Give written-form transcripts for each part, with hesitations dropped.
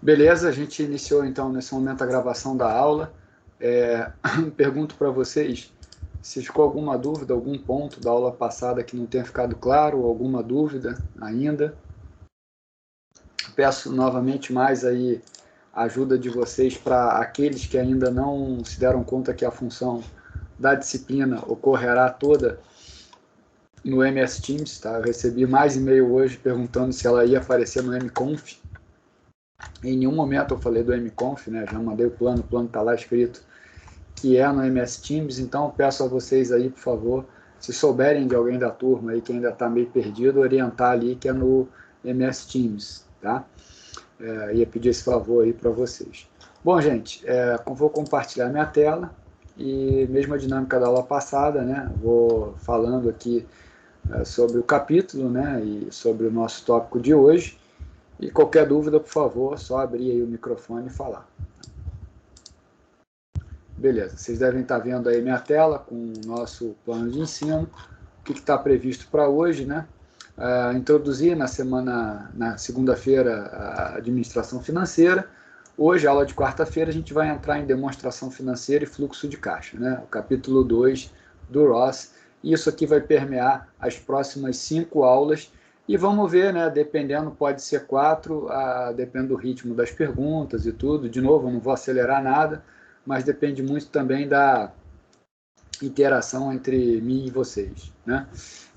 Beleza, a gente iniciou então nesse momento a gravação da aula. Pergunto para vocês se ficou alguma dúvida, algum ponto da aula passada que não tenha ficado claro, alguma dúvida ainda. Peço novamente mais aí a ajuda de vocês para aqueles que ainda não se deram conta que a função da disciplina ocorrerá toda no MS Teams, tá? Eu recebi mais e-mail hoje perguntando se ela ia aparecer no MConf. Em nenhum momento eu falei do MConf, né? Já mandei o plano está lá escrito que é no MS Teams, então peço a vocês aí, por favor, se souberem de alguém da turma aí que ainda está meio perdido, orientar ali que é no MS Teams, tá? Ia pedir esse favor aí para vocês. Bom, gente, vou compartilhar minha tela e mesma dinâmica da aula passada, né? Vou falando aqui sobre o capítulo, né? E sobre o nosso tópico de hoje. E qualquer dúvida, por favor, só abrir aí o microfone e falar. Beleza, vocês devem estar vendo aí minha tela com o nosso plano de ensino, o que está previsto para hoje, né? Introduzir na segunda-feira a administração financeira. Hoje, aula de quarta-feira, a gente vai entrar em demonstração financeira e fluxo de caixa, né? O capítulo 2 do Ross. Isso aqui vai permear as próximas 5 aulas. E vamos ver, né? Dependendo, pode ser 4, depende do ritmo das perguntas e tudo. De novo, eu não vou acelerar nada, mas depende muito também da interação entre mim e vocês, né?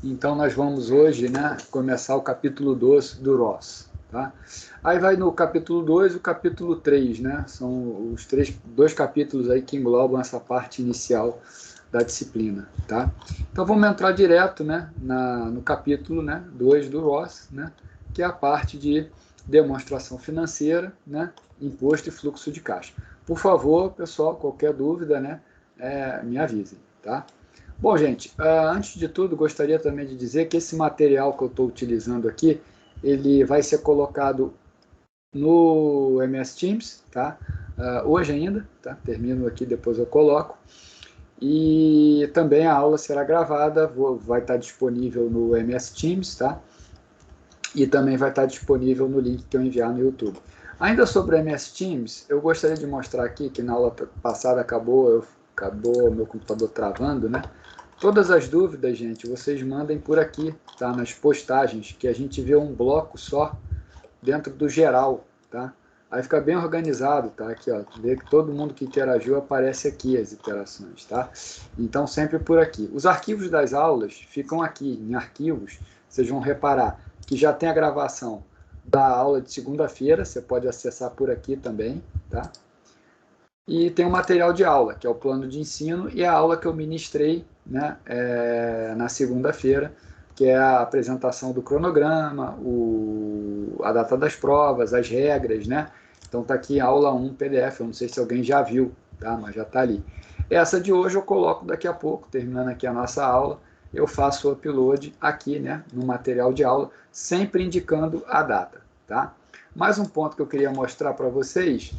Então, nós vamos hoje, né, começar o capítulo 2 do Ross, tá? Aí vai no capítulo 2 e o capítulo 3, né? São os dois capítulos aí que englobam essa parte inicial da disciplina, tá? Então, vamos entrar direto, né, no capítulo, né, 2 do Ross, né, que é a parte de demonstração financeira, né, imposto e fluxo de caixa. Por favor, pessoal, qualquer dúvida, né, me avisem, tá? Bom, gente, antes de tudo, gostaria também de dizer que esse material que eu estou utilizando aqui, ele vai ser colocado no MS Teams, tá? Hoje ainda, tá? Termino aqui, depois eu coloco. E também a aula será gravada, vai estar disponível no MS Teams, tá? E também vai estar disponível no link que eu enviar no YouTube. Ainda sobre o MS Teams, eu gostaria de mostrar aqui que na aula passada acabou meu computador travando, né? Todas as dúvidas, gente, vocês mandem por aqui, tá? Nas postagens, que a gente vê um bloco só dentro do geral, tá? Aí fica bem organizado, tá? Aqui, ó, vê que todo mundo que interagiu aparece aqui as interações, tá? Então, sempre por aqui. Os arquivos das aulas ficam aqui, em arquivos, vocês vão reparar que já tem a gravação da aula de segunda-feira, você pode acessar por aqui também, tá? E tem o material de aula, que é o plano de ensino, e a aula que eu ministrei, né, na segunda-feira, que é a apresentação do cronograma, a data das provas, as regras, né? Então tá aqui aula 1 PDF, eu não sei se alguém já viu, tá? Mas já tá ali. Essa de hoje eu coloco daqui a pouco, terminando aqui a nossa aula, eu faço o upload aqui, né, no material de aula, sempre indicando a data, tá? Mais um ponto que eu queria mostrar para vocês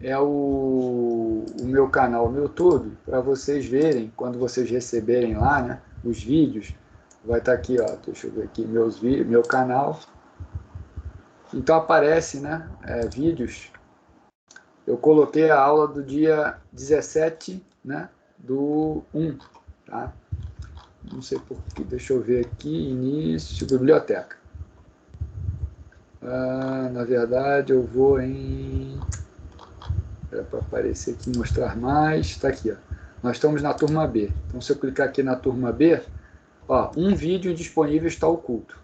é o meu canal no YouTube, para vocês verem, quando vocês receberem lá, né, os vídeos, vai estar aqui, ó, deixa eu ver aqui, meu canal, então aparece, né, vídeos, eu coloquei a aula do dia 17, né, do 1, tá, não sei porquê, deixa eu ver aqui, início, biblioteca, na verdade eu vou em... para aparecer aqui e mostrar mais, está aqui, ó. Nós estamos na turma B, então se eu clicar aqui na turma B, ó, um vídeo indisponível está oculto.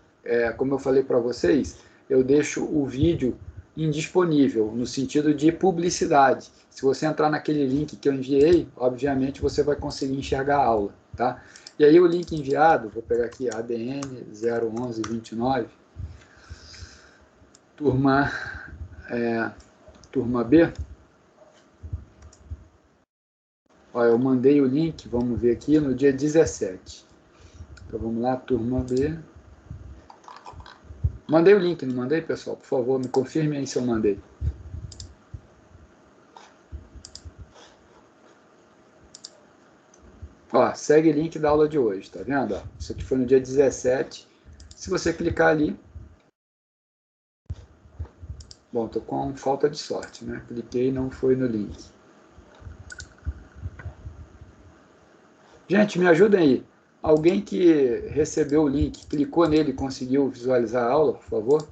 Como eu falei para vocês, eu deixo o vídeo indisponível, no sentido de publicidade. Se você entrar naquele link que eu enviei, obviamente você vai conseguir enxergar a aula, tá? E aí o link enviado, vou pegar aqui ADN 01129, turma B, ó, eu mandei o link, vamos ver aqui, no dia 17. Então vamos lá, turma B. Mandei o link, não mandei, pessoal? Por favor, me confirme aí se eu mandei. Ó, segue o link da aula de hoje, tá vendo? Ó, isso aqui foi no dia 17. Se você clicar ali, Bom, estou com falta de sorte, né? Cliquei e não foi no link. Gente, me ajudem aí. Alguém que recebeu o link, clicou nele e conseguiu visualizar a aula, por favor?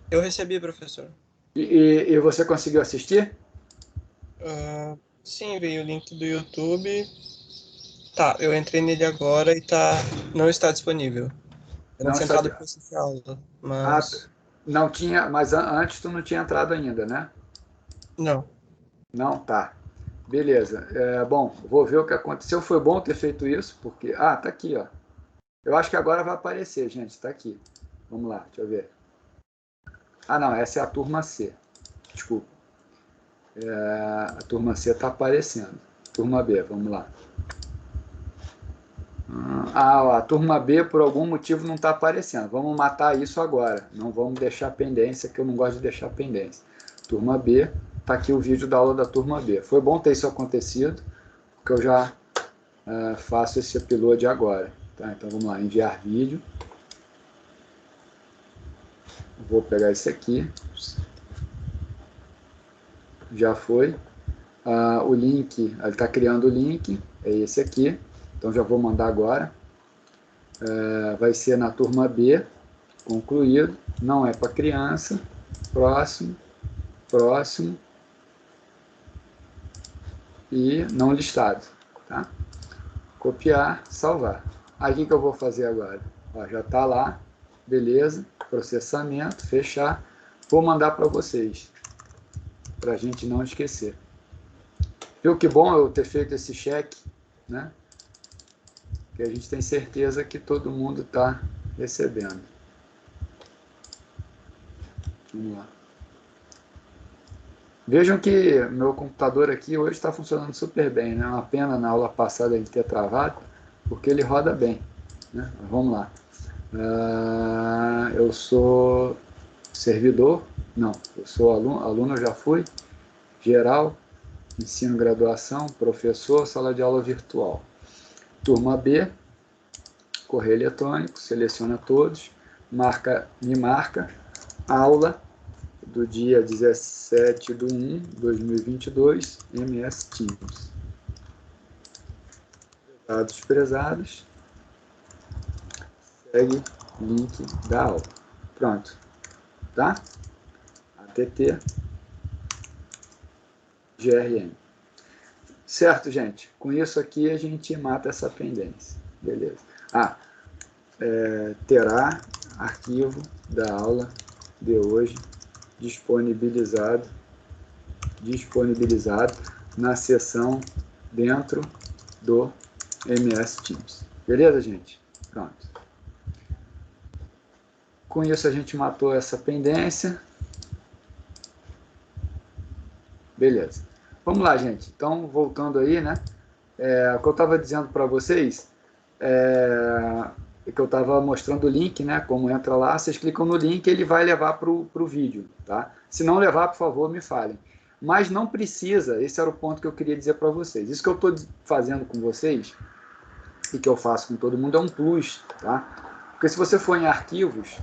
Eu recebi, professor. E você conseguiu assistir? Sim, veio o link do YouTube. Tá, eu entrei nele agora e não está disponível. Eu não Não tinha está. entrado para assistir a aula, Ah, mas não tinha, mas antes tu não tinha entrado ainda, né? não. Não, tá. Beleza. Bom, vou ver o que aconteceu. Foi bom ter feito isso, porque... Ah, tá aqui, ó. Eu acho que agora vai aparecer, gente. Tá aqui. Vamos lá, deixa eu ver. Ah, não, essa é a turma C. Desculpa. A turma C tá aparecendo. Turma B, vamos lá. Ó, a turma B, por algum motivo, não está aparecendo. Vamos matar isso agora. Não vamos deixar pendência, que eu não gosto de deixar pendência. Turma B, está aqui o vídeo da aula da turma B. Foi bom ter isso acontecido, porque eu já faço esse upload agora. Tá? Então vamos lá, enviar vídeo. Vou pegar esse aqui. Já foi. O link, ele está criando o link, é esse aqui. Então já vou mandar agora. Vai ser na turma B, concluído. Não é para criança. Próximo, próximo. E não listado. Tá? Copiar, salvar. Aí o que eu vou fazer agora? Ó, já está lá. Beleza. Processamento, fechar. Vou mandar para vocês. Para a gente não esquecer. Viu que bom eu ter feito esse cheque, né? Que a gente tem certeza que todo mundo está recebendo. Vamos lá. Vejam que meu computador aqui hoje está funcionando super bem, né? Uma pena na aula passada ele ter travado, porque ele roda bem, né? Vamos lá. Eu sou servidor, não, eu sou aluno eu já fui, geral, ensino graduação, professor, sala de aula virtual. Turma B, correio eletrônico, seleciona todos, me marca, aula do dia 17/1/2022, MS Teams. Dados prezados, segue link da aula. Pronto, tá? ATT, GRN. Certo, gente? Com isso aqui a gente mata essa pendência. Beleza. Terá arquivo da aula de hoje disponibilizado na seção dentro do MS Teams. Beleza, gente? Pronto. Com isso a gente matou essa pendência. Beleza. Vamos lá, gente. Então, voltando aí, né? O que eu estava dizendo para vocês que eu estava mostrando o link, né? Como entra lá, vocês clicam no link, ele vai levar para o vídeo, tá? Se não levar, por favor, me falem. Mas não precisa, esse era o ponto que eu queria dizer para vocês. Isso que eu estou fazendo com vocês, e que eu faço com todo mundo, é um plus, tá? Porque se você for em arquivos,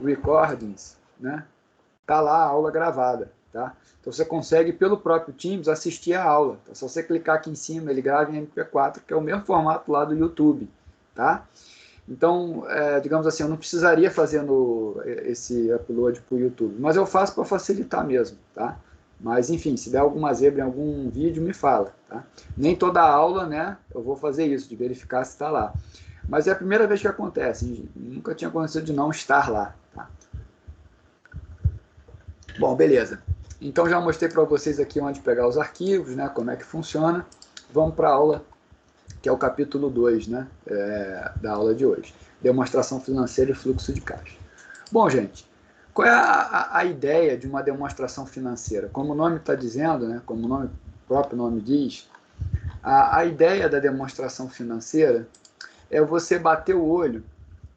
recordings, né? Tá lá a aula gravada, tá? Então você consegue, pelo próprio Teams, assistir a aula. Então, se você clicar aqui em cima, ele grava em MP4, que é o mesmo formato lá do YouTube, tá? Então, digamos assim, eu não precisaria fazer esse upload para o YouTube, mas eu faço para facilitar mesmo, tá? Mas, enfim, se der alguma zebra em algum vídeo, me fala, tá? Nem toda aula, né, eu vou fazer isso, de verificar se está lá. Mas é a primeira vez que acontece, nunca tinha acontecido de não estar lá, tá? Bom, beleza. Então, já mostrei para vocês aqui onde pegar os arquivos, né, como é que funciona. Vamos para a aula, que é o capítulo 2, né, da aula de hoje. Demonstração financeira e fluxo de caixa. Bom, gente, qual é a ideia de uma demonstração financeira? Como o nome está dizendo, né, como o próprio nome diz, a ideia da demonstração financeira é você bater o olho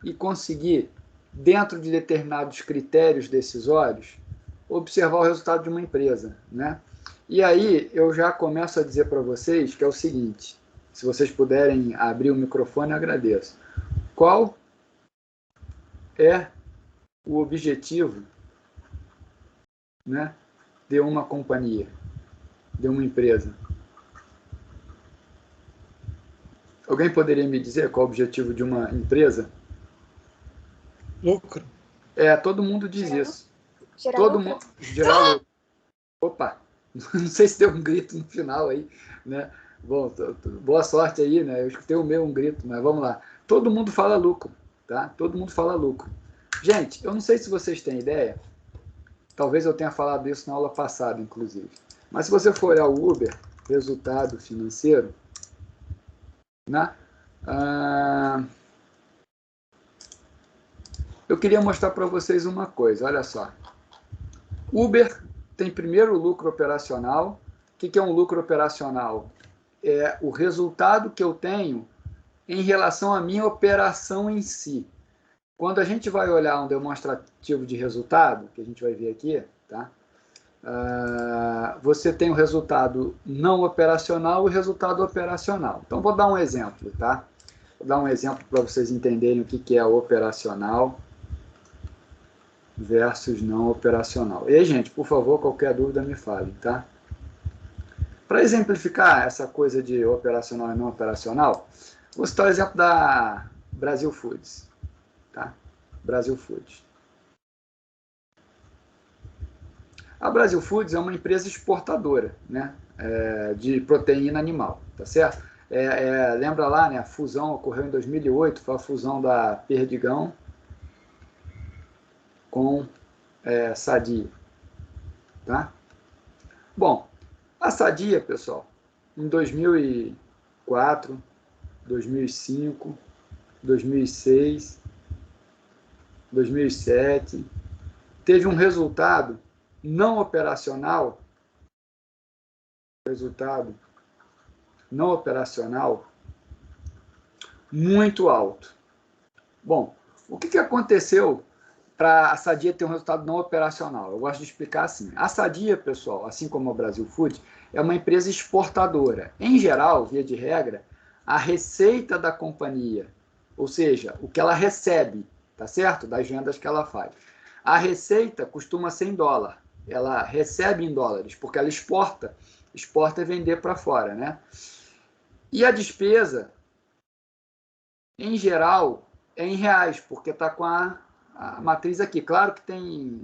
e conseguir, dentro de determinados critérios decisórios, observar o resultado de uma empresa, né? E aí eu já começo a dizer para vocês que é o seguinte, se vocês puderem abrir o microfone, eu agradeço. Qual é o objetivo, né, de uma companhia, de uma empresa? Alguém poderia me dizer qual é o objetivo de uma empresa? Lucro. Todo mundo diz isso. Gerar Todo lucro. mundo gerar lucro. Opa, não sei se deu um grito no final aí, né? Bom, boa sorte aí, né? Eu escutei o meu um grito, mas vamos lá. Todo mundo fala lucro, tá? Todo mundo fala lucro. Gente, eu não sei se vocês têm ideia, talvez eu tenha falado isso na aula passada, inclusive, mas se você for olhar o Uber, resultado financeiro, né? Eu queria mostrar para vocês uma coisa, olha só. Uber tem primeiro o lucro operacional. O que é um lucro operacional? É o resultado que eu tenho em relação à minha operação em si. Quando a gente vai olhar um demonstrativo de resultado, que a gente vai ver aqui, tá? Você tem o resultado não operacional e o resultado operacional. Então, vou dar um exemplo, tá? Vou dar um exemplo para vocês entenderem o que é operacional versus não operacional. E aí, gente, por favor, qualquer dúvida me fale, tá? Para exemplificar essa coisa de operacional e não operacional, vou citar o exemplo da Brasil Foods, tá? Brasil Foods. A Brasil Foods é uma empresa exportadora, né, de proteína animal, tá certo? Lembra lá, né, a fusão ocorreu em 2008, foi a fusão da Perdigão com Sadia, tá? Bom, a Sadia, pessoal, em 2004, 2005, 2006, 2007, teve um resultado não operacional, muito alto. Bom, o que aconteceu para a Sadia ter um resultado não operacional? Eu gosto de explicar assim. A Sadia, pessoal, assim como a Brasil Food, é uma empresa exportadora. Em geral, via de regra, a receita da companhia, ou seja, o que ela recebe, tá certo? Das vendas que ela faz. A receita costuma ser em dólar. Ela recebe em dólares, porque ela exporta. Exporta é vender para fora, né? E a despesa, em geral, é em reais, porque está com a matriz aqui. Claro que tem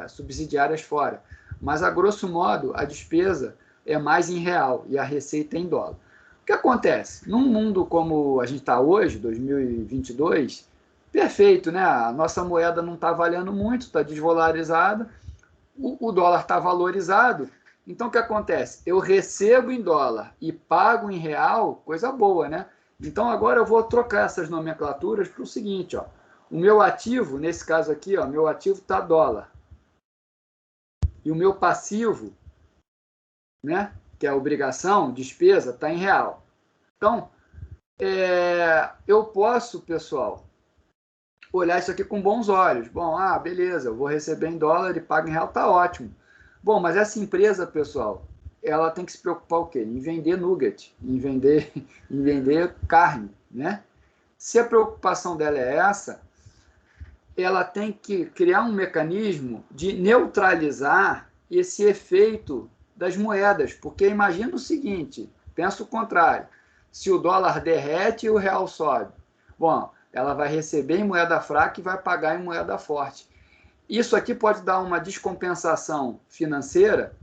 subsidiárias fora, mas, a grosso modo, a despesa é mais em real e a receita é em dólar. O que acontece? Num mundo como a gente está hoje, 2022, perfeito, né? A nossa moeda não está valendo muito, está desvalorizada, o dólar está valorizado. Então, o que acontece? Eu recebo em dólar e pago em real, coisa boa, né? Então, agora eu vou trocar essas nomenclaturas para o seguinte, ó. O meu ativo, nesse caso aqui, ó, meu ativo está dólar. E o meu passivo, né, que é a obrigação, despesa, está em real. Então, eu posso, pessoal, olhar isso aqui com bons olhos. Bom, beleza, eu vou receber em dólar e pago em real, tá ótimo. Bom, mas essa empresa, pessoal, ela tem que se preocupar o quê? Em vender nugget, em vender carne, né? Se a preocupação dela é essa, ela tem que criar um mecanismo de neutralizar esse efeito das moedas, porque imagina o seguinte, pensa o contrário, se o dólar derrete e o real sobe, bom, ela vai receber em moeda fraca e vai pagar em moeda forte. Isso aqui pode dar uma descompensação financeira,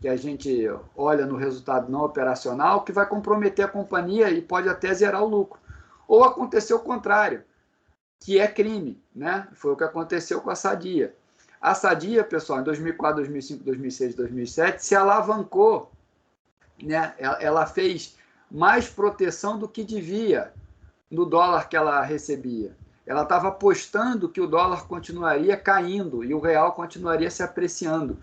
que a gente olha no resultado não operacional, que vai comprometer a companhia e pode até zerar o lucro. Ou acontecer o contrário, que é crime, né? Foi o que aconteceu com a Sadia. A Sadia, pessoal, em 2004, 2005, 2006, 2007, se alavancou, né? Ela fez mais proteção do que devia no dólar que ela recebia. Ela estava apostando que o dólar continuaria caindo e o real continuaria se apreciando.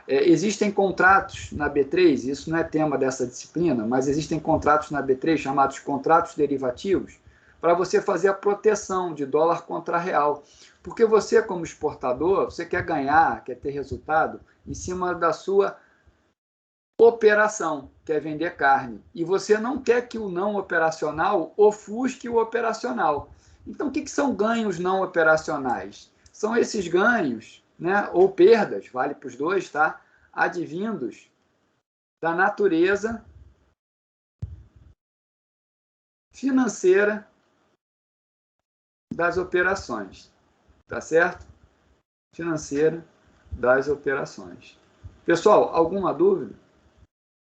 Existem contratos na B3, isso não é tema dessa disciplina, mas existem contratos na B3 chamados contratos derivativos, para você fazer a proteção de dólar contra real. Porque você, como exportador, você quer ganhar, quer ter resultado em cima da sua operação, quer vender carne. E você não quer que o não operacional ofusque o operacional. Então, o que são ganhos não operacionais? São esses ganhos, né, ou perdas, vale para os dois, tá? Advindos da natureza financeira das operações, tá certo? Financeira das operações. Pessoal, alguma dúvida?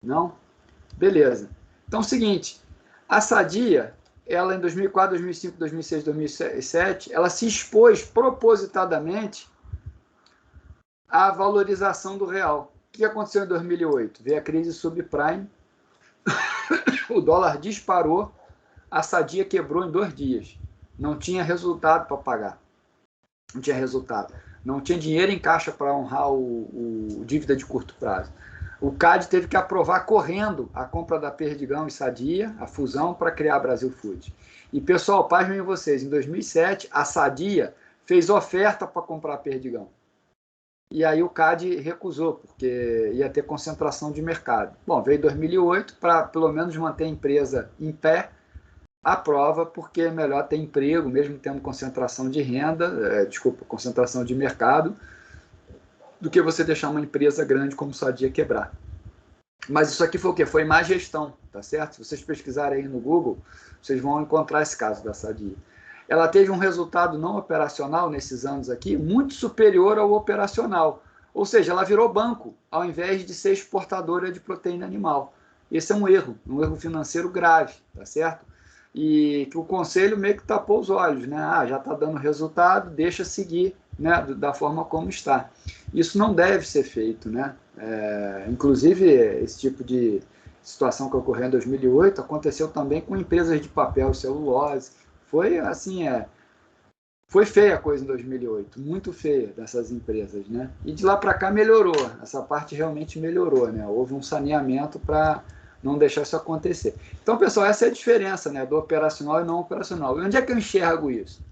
Não? Beleza. Então, é o seguinte, a Sadia, ela em 2004, 2005, 2006, 2007, ela se expôs propositadamente à valorização do real. O que aconteceu em 2008? Veio a crise subprime, o dólar disparou, a Sadia quebrou em 2 dias. Não tinha resultado para pagar. Não tinha resultado. Não tinha dinheiro em caixa para honrar o dívida de curto prazo. O CAD teve que aprovar correndo a compra da Perdigão e Sadia, a fusão, para criar a Brasil Food. E, pessoal, pasmem vocês, em 2007, a Sadia fez oferta para comprar a Perdigão. E aí o CAD recusou, porque ia ter concentração de mercado. Bom, veio 2008 para, pelo menos, manter a empresa em pé, aprova, porque é melhor ter emprego, mesmo tendo concentração de renda, concentração de mercado, do que você deixar uma empresa grande como Sadia quebrar. Mas isso aqui foi o quê? Foi má gestão, tá certo? Se vocês pesquisarem aí no Google, vocês vão encontrar esse caso da Sadia. Ela teve um resultado não operacional nesses anos aqui muito superior ao operacional. Ou seja, ela virou banco, ao invés de ser exportadora de proteína animal. Esse é um erro financeiro grave, tá certo? E que o conselho meio que tapou os olhos, né? Ah, já está dando resultado, deixa seguir, né, da forma como está. Isso não deve ser feito, né? Inclusive, esse tipo de situação que ocorreu em 2008 aconteceu também com empresas de papel e celulose. Foi assim, foi feia a coisa em 2008, muito feia dessas empresas, né? E de lá para cá melhorou, essa parte realmente melhorou, né? Houve um saneamento para não deixar isso acontecer. Então, pessoal, essa é a diferença, né, do operacional e não operacional. E onde é que eu enxergo isso?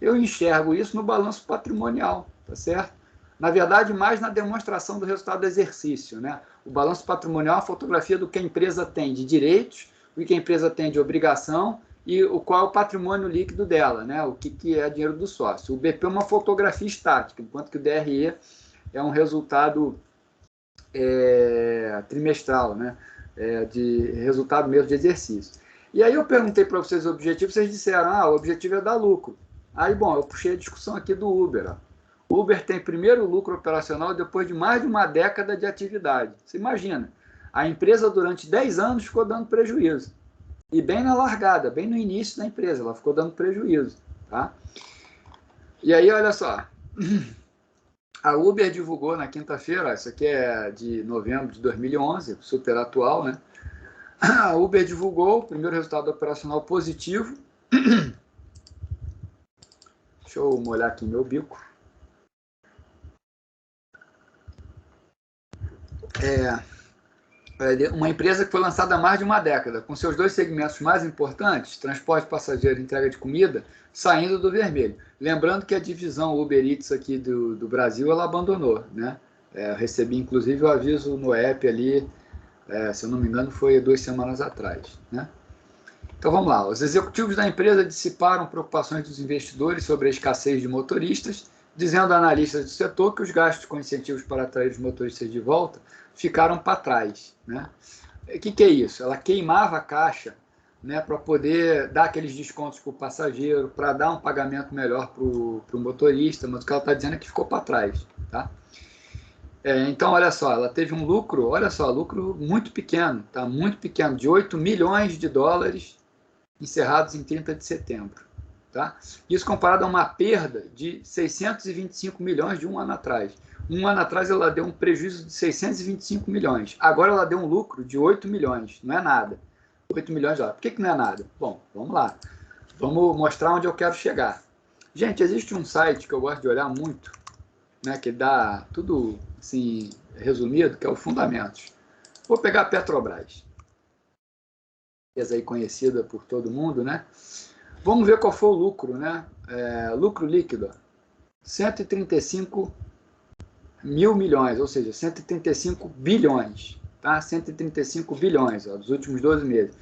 Eu enxergo isso no balanço patrimonial, tá certo? Na verdade, mais na demonstração do resultado do exercício, né? O balanço patrimonial é a fotografia do que a empresa tem de direitos, o que a empresa tem de obrigação e qual é o patrimônio líquido dela, né? O que é dinheiro do sócio. O BP é uma fotografia estática, enquanto que o DRE é um resultado trimestral, né? De resultado mesmo de exercício. E aí eu perguntei para vocês o objetivo, vocês disseram, o objetivo é dar lucro. Aí, bom, eu puxei a discussão aqui do Uber. O Uber tem primeiro lucro operacional depois de mais de uma década de atividade. Você imagina, a empresa durante 10 anos ficou dando prejuízo. E bem na largada, bem no início da empresa, ela ficou dando prejuízo. Tá? E aí, olha só, a Uber divulgou na quinta-feira, isso aqui é de novembro de 2011, super atual, né? A Uber divulgou o primeiro resultado operacional positivo. Deixa eu molhar aqui meu bico. Uma empresa que foi lançada há mais de uma década, com seus 2 segmentos mais importantes, transporte passageiro e entrega de comida, saindo do vermelho. Lembrando que a divisão Uber Eats aqui do Brasil, ela abandonou, né? Eu recebi, inclusive, o aviso no app ali, se eu não me engano, foi 2 semanas atrás, né? Então, vamos lá. Os executivos da empresa dissiparam preocupações dos investidores sobre a escassez de motoristas, dizendo a analistas do setor que os gastos com incentivos para atrair os motoristas de volta ficaram para trás, né? O que é isso? Ela queimava a caixa, né, para poder dar aqueles descontos para o passageiro, para dar um pagamento melhor para o motorista, mas o que ela está dizendo é que ficou para trás. Tá? Então, olha só, ela teve um lucro, olha só, lucro muito pequeno, tá? Muito pequeno, de 8 milhões de dólares encerrados em 30 de setembro. Tá? Isso comparado a uma perda de 625 milhões de um ano atrás. Um ano atrás ela deu um prejuízo de 625 milhões. Agora ela deu um lucro de 8 milhões. Não é nada. 8 milhões de dólares. Por que não é nada? Bom, vamos lá. Vamos mostrar onde eu quero chegar. Gente, existe um site que eu gosto de olhar muito, né, que dá tudo assim, resumido, que é o Fundamentos. Vou pegar a Petrobras. Empresa aí conhecida por todo mundo, né? Vamos ver qual foi o lucro, né? Lucro líquido, 135 mil milhões, ou seja, 135 bilhões, tá? 135 bilhões, ó, dos últimos 12 meses.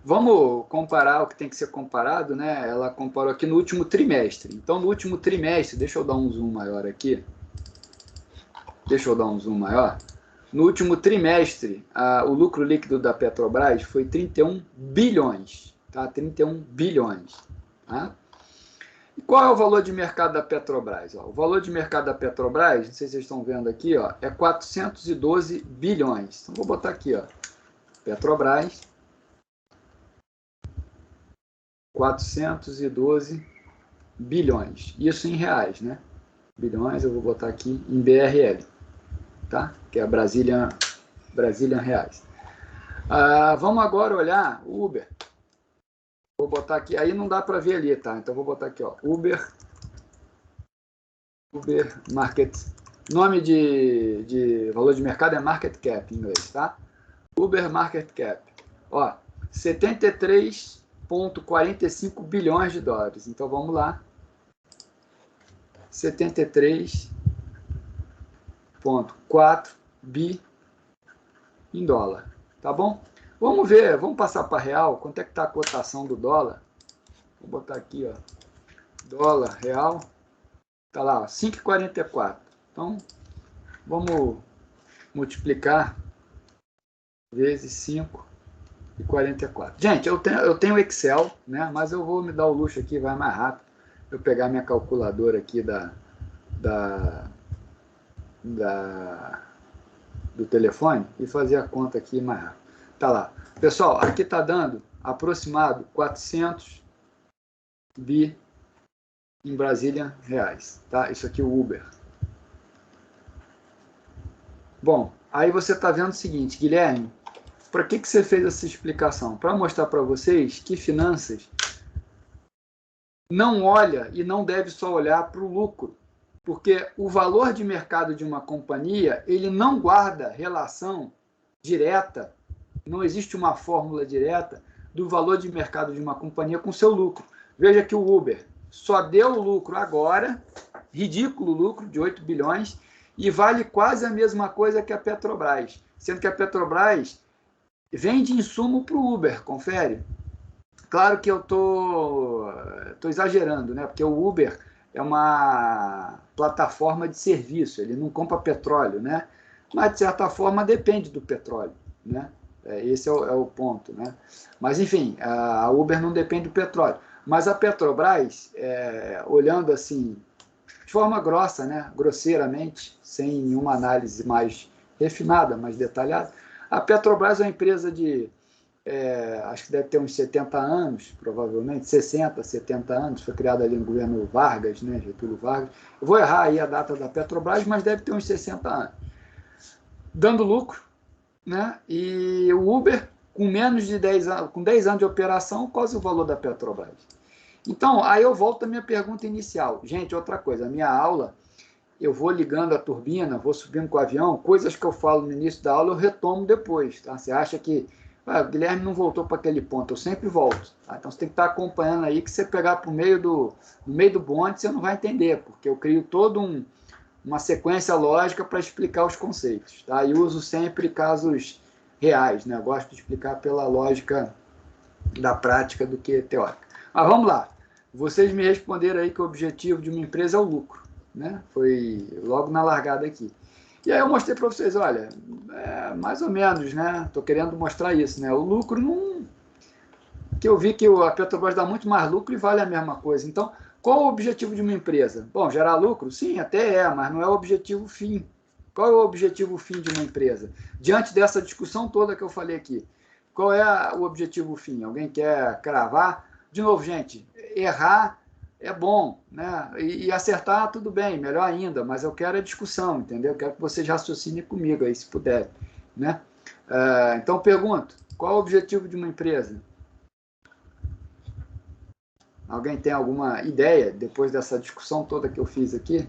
Vamos comparar o que tem que ser comparado, né? Ela comparou aqui no último trimestre. Então, no último trimestre, deixa eu dar um zoom maior aqui. No último trimestre, o lucro líquido da Petrobras foi 31 bilhões, tá? 31 bilhões, tá? E qual é o valor de mercado da Petrobras? Ó, o valor de mercado da Petrobras, não sei se vocês estão vendo aqui, ó, é 412 bilhões. Então, vou botar aqui, ó, Petrobras, 412 bilhões. Isso em reais, né? Bilhões, eu vou botar aqui em BRL, tá? Que é Brazilian Reais. Vamos agora olhar o Uber. Vou botar aqui, aí não dá para ver ali, tá? Então vou botar aqui, ó, Uber Market, nome de valor de mercado é Market Cap em inglês, tá? Uber Market Cap, ó, 73,45 bilhões de dólares. Então vamos lá, 73,4 bi em dólar, tá bom? Vamos ver, vamos passar para real, quanto é que está a cotação do dólar? Vou botar aqui, ó, dólar real, tá lá, 5,44. Então, vamos multiplicar vezes 5,44. Gente, eu tenho Excel, né? Mas eu vou me dar o luxo aqui, vai mais rápido. Eu pegar minha calculadora aqui do telefone e fazer a conta aqui mais rápido. Tá lá. Pessoal, aqui tá dando aproximado 400 bi em Brazilian reais, tá? Isso aqui é o Uber. Bom, aí você está vendo o seguinte, Guilherme, para que você fez essa explicação? Para mostrar para vocês que finanças não olha e não deve só olhar para o lucro, porque o valor de mercado de uma companhia, ele não guarda relação direta, não existe uma fórmula direta do valor de mercado de uma companhia com seu lucro. Veja que o Uber só deu lucro agora, ridículo lucro de 8 bilhões, e vale quase a mesma coisa que a Petrobras, sendo que a Petrobras vende insumo para o Uber, confere. Claro que eu tô exagerando, né? Porque o Uber é uma plataforma de serviço, ele não compra petróleo, né? Mas, de certa forma, depende do petróleo, né? Esse é o ponto, né? Mas, enfim, a Uber não depende do petróleo. Mas a Petrobras, olhando assim, de forma grossa, né? Grosseiramente, sem nenhuma análise mais refinada, mais detalhada, a Petrobras é uma empresa de, acho que deve ter uns 70 anos, provavelmente, 60, 70 anos, foi criada ali no governo Vargas, né? Getúlio Vargas. Eu vou errar aí a data da Petrobras, mas deve ter uns 60 anos. Dando lucro, né? E o Uber, com menos de 10 anos, com 10 anos de operação, quase o valor da Petrobras. Então, aí eu volto à minha pergunta inicial. Gente, outra coisa, a minha aula, eu vou ligando a turbina, vou subindo com o avião, coisas que eu falo no início da aula eu retomo depois, tá? Você acha que o Guilherme não voltou para aquele ponto, eu sempre volto, tá? Então você tem que estar acompanhando aí, que você pegar no meio do bonde, você não vai entender, porque eu crio toda uma sequência lógica para explicar os conceitos, tá? E uso sempre casos reais, né? Eu gosto de explicar pela lógica da prática do que teórica. Mas vamos lá, vocês me responderam aí que o objetivo de uma empresa é o lucro, né? Foi logo na largada aqui. E aí eu mostrei para vocês, olha, mais ou menos, né? Estou querendo mostrar isso, né? O lucro não... que eu vi que a Petrobras dá muito mais lucro e vale a mesma coisa. Então, qual o objetivo de uma empresa? Bom, gerar lucro? Sim, até mas não é o objetivo fim. Qual é o objetivo fim de uma empresa? Diante dessa discussão toda que eu falei aqui, qual é o objetivo fim? Alguém quer cravar? De novo, gente, errar é bom, né? E acertar, tudo bem, melhor ainda, mas eu quero a discussão, entendeu? Eu quero que vocês raciocinem comigo aí, se puder, né? Então, pergunto, qual é o objetivo de uma empresa? Alguém tem alguma ideia, depois dessa discussão toda que eu fiz aqui?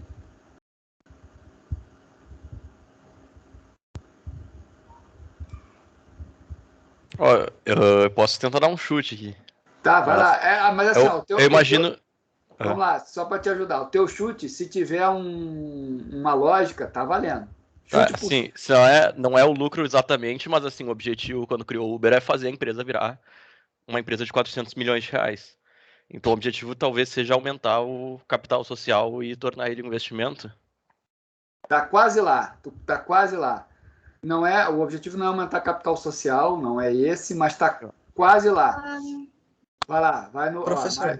Eu posso tentar dar um chute aqui. Tá, vai lá. Mas assim, eu imagino... Vamos lá, só para te ajudar. O teu chute, se tiver uma lógica, tá valendo. Chute sim, não é o lucro exatamente, mas assim, o objetivo quando criou o Uber é fazer a empresa virar uma empresa de 400 milhões de reais. Então o objetivo talvez seja aumentar o capital social e tornar ele um investimento. Tá quase lá, tu tá quase lá. Não é, o objetivo não é aumentar capital social, não é esse, mas tá quase lá. Vai lá, vai no. Professor.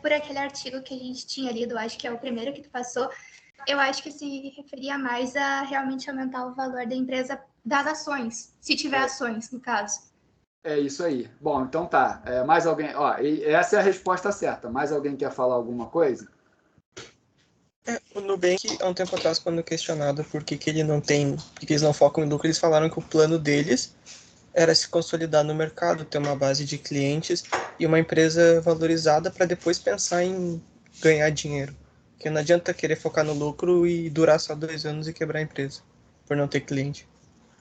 Por aquele artigo que a gente tinha lido, acho que é o primeiro que tu passou, eu acho que se referia mais a realmente aumentar o valor da empresa das ações, se tiver ações, no caso. É isso aí. Bom, então tá. Mais alguém? Ó, essa é a resposta certa. Mais alguém quer falar alguma coisa? O Nubank, há um tempo atrás, quando questionado por que ele não tem, por que eles não focam em lucro, eles falaram que o plano deles era se consolidar no mercado, ter uma base de clientes e uma empresa valorizada para depois pensar em ganhar dinheiro. Porque não adianta querer focar no lucro e durar só 2 anos e quebrar a empresa, por não ter cliente.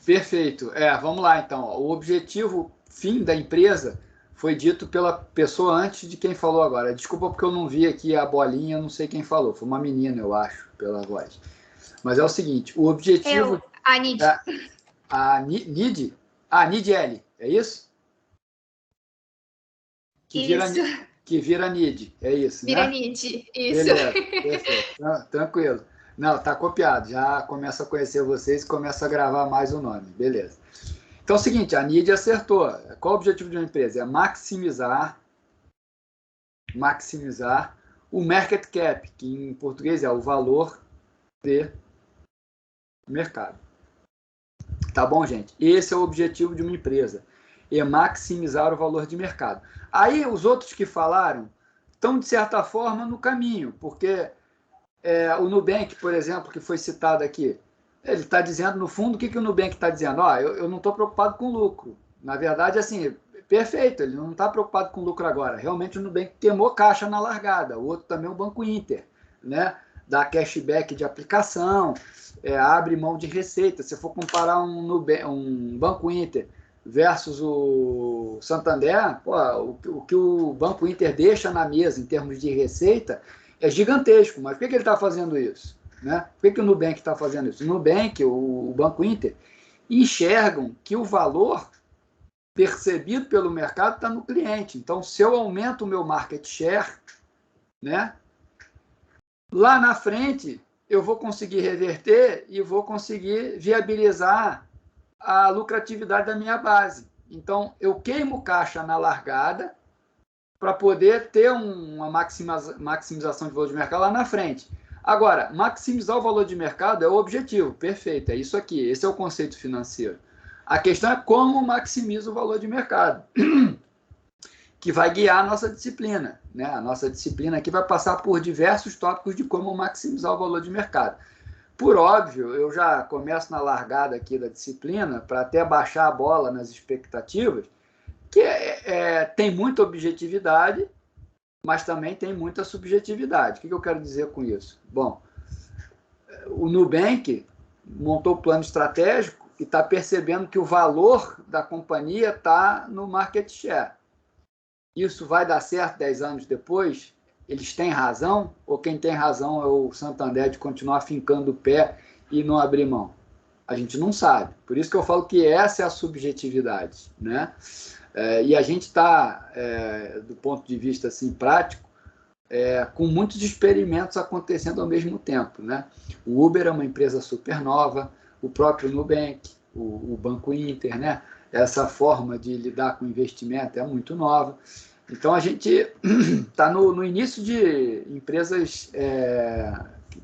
Perfeito. Vamos lá então. O objetivo fim da empresa foi dito pela pessoa antes de quem falou agora. Desculpa porque eu não vi aqui a bolinha, não sei quem falou. Foi uma menina, eu acho, pela voz. Mas é o seguinte, o objetivo... A Nid. A Nid? Nid L, é isso? Que vira Nid, é isso, vira né? Nid, isso. Beleza, perfeito. Tranquilo. Não, tá copiado. Já começo a conhecer vocês e começo a gravar mais o nome. Beleza. Então é o seguinte, a NID acertou. Qual o objetivo de uma empresa? É maximizar o market cap, que em português é o valor de mercado. Tá bom, gente? Esse é o objetivo de uma empresa. É maximizar o valor de mercado. Aí os outros que falaram estão, de certa forma, no caminho, porque o Nubank, por exemplo, que foi citado aqui, ele está dizendo, no fundo, o que o Nubank está dizendo? Eu não estou preocupado com lucro. Na verdade, assim, perfeito, ele não está preocupado com lucro agora. Realmente o Nubank queimou caixa na largada. O outro também é o Banco Inter, né? Dá cashback de aplicação, abre mão de receita. Se for comparar um Banco Inter versus o Santander, o que o Banco Inter deixa na mesa em termos de receita é gigantesco. Mas por que ele está fazendo isso? Né? Por que o Nubank está fazendo isso? O Nubank, o Banco Inter, enxergam que o valor percebido pelo mercado está no cliente. Então, se eu aumento o meu market share, né, lá na frente eu vou conseguir reverter e vou conseguir viabilizar a lucratividade da minha base. Então, eu queimo caixa na largada para poder ter uma maximização de valor de mercado lá na frente. Agora, maximizar o valor de mercado é o objetivo, perfeito, é isso aqui, esse é o conceito financeiro. A questão é como maximiza o valor de mercado, que vai guiar a nossa disciplina, né? A nossa disciplina aqui vai passar por diversos tópicos de como maximizar o valor de mercado. Por óbvio, eu já começo na largada aqui da disciplina, para até baixar a bola nas expectativas, que tem muita objetividade, mas também tem muita subjetividade. O que eu quero dizer com isso? Bom, o Nubank montou o plano estratégico e está percebendo que o valor da companhia está no market share. Isso vai dar certo 10 anos depois? Eles têm razão? Ou quem tem razão é o Santander de continuar fincando o pé e não abrir mão? A gente não sabe. Por isso que eu falo que essa é a subjetividade, né? E a gente está, do ponto de vista assim, prático, com muitos experimentos acontecendo ao mesmo tempo, né? O Uber é uma empresa super nova, o próprio Nubank, o Banco Inter, né? Essa forma de lidar com investimento é muito nova. Então, a gente está no início de empresas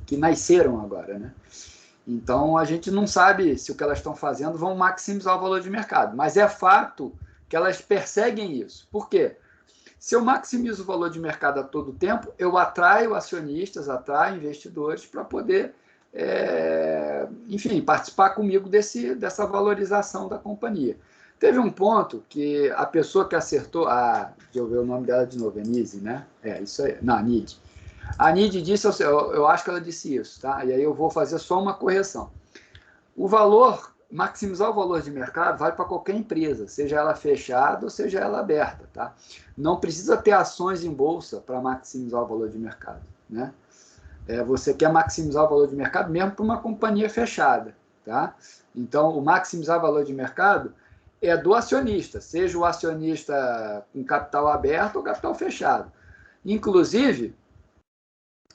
que nasceram agora, né? Então, a gente não sabe se o que elas estão fazendo vão maximizar o valor de mercado, mas é fato que elas perseguem isso. Por quê? Se eu maximizo o valor de mercado a todo tempo, eu atraio acionistas, atraio investidores para poder, enfim, participar comigo dessa valorização da companhia. Teve um ponto que a pessoa que acertou, deixa eu ver o nome dela de novo, é Nise, né? Isso aí, não, Nid. A Nid disse, eu acho que ela disse isso, tá? E aí eu vou fazer só uma correção. Maximizar o valor de mercado vale para qualquer empresa, seja ela fechada ou seja ela aberta, tá? Não precisa ter ações em bolsa para maximizar o valor de mercado, né? Você quer maximizar o valor de mercado mesmo para uma companhia fechada, tá? Então, o maximizar o valor de mercado é do acionista, seja o acionista com capital aberto ou capital fechado. Inclusive,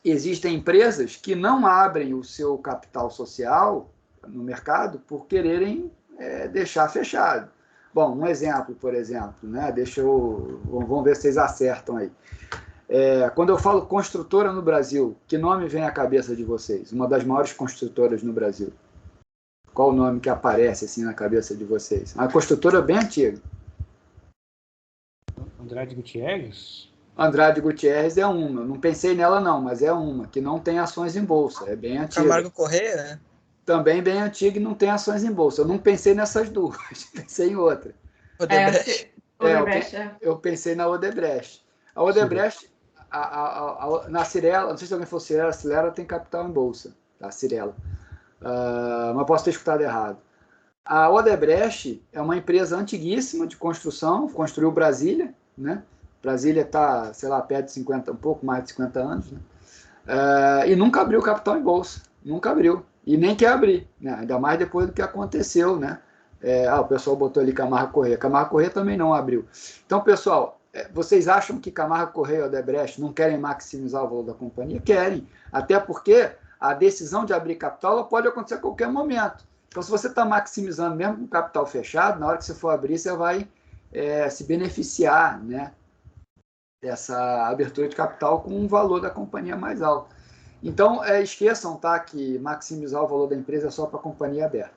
existem empresas que não abrem o seu capital social no mercado por quererem deixar fechado. Bom, um exemplo, por exemplo, né? Vamos ver se vocês acertam aí. Quando eu falo construtora no Brasil, que nome vem à cabeça de vocês? Uma das maiores construtoras no Brasil. Qual o nome que aparece assim na cabeça de vocês? Uma construtora bem antiga. Andrade Gutierrez? Andrade Gutierrez é uma. Não pensei nela não, mas é uma que não tem ações em bolsa. É bem antiga. Camargo Corrêa, né? Também bem antiga e não tem ações em bolsa. Eu não pensei nessas duas, pensei em outra. Odebrecht. Eu pensei na Odebrecht. A Odebrecht, na Cirela, não sei se alguém for Cirela, a Cirela tem capital em bolsa, a Cirela. Mas posso ter escutado errado. A Odebrecht é uma empresa antiguíssima de construção, construiu Brasília, né? Brasília está, sei lá, perto de 50, um pouco mais de 50 anos, né? E nunca abriu capital em bolsa, nunca abriu, e nem quer abrir, né? Ainda mais depois do que aconteceu, né? O pessoal botou ali Camargo Corrêa. Camargo Corrêa também não abriu. Então, pessoal, vocês acham que Camargo Corrêa e Odebrecht não querem maximizar o valor da companhia? Querem, até porque a decisão de abrir capital ela pode acontecer a qualquer momento. Então, se você está maximizando mesmo com capital fechado, na hora que você for abrir, você vai se beneficiar, né, dessa abertura de capital com um valor da companhia mais alto. Então, esqueçam, tá, que maximizar o valor da empresa é só para a companhia aberta.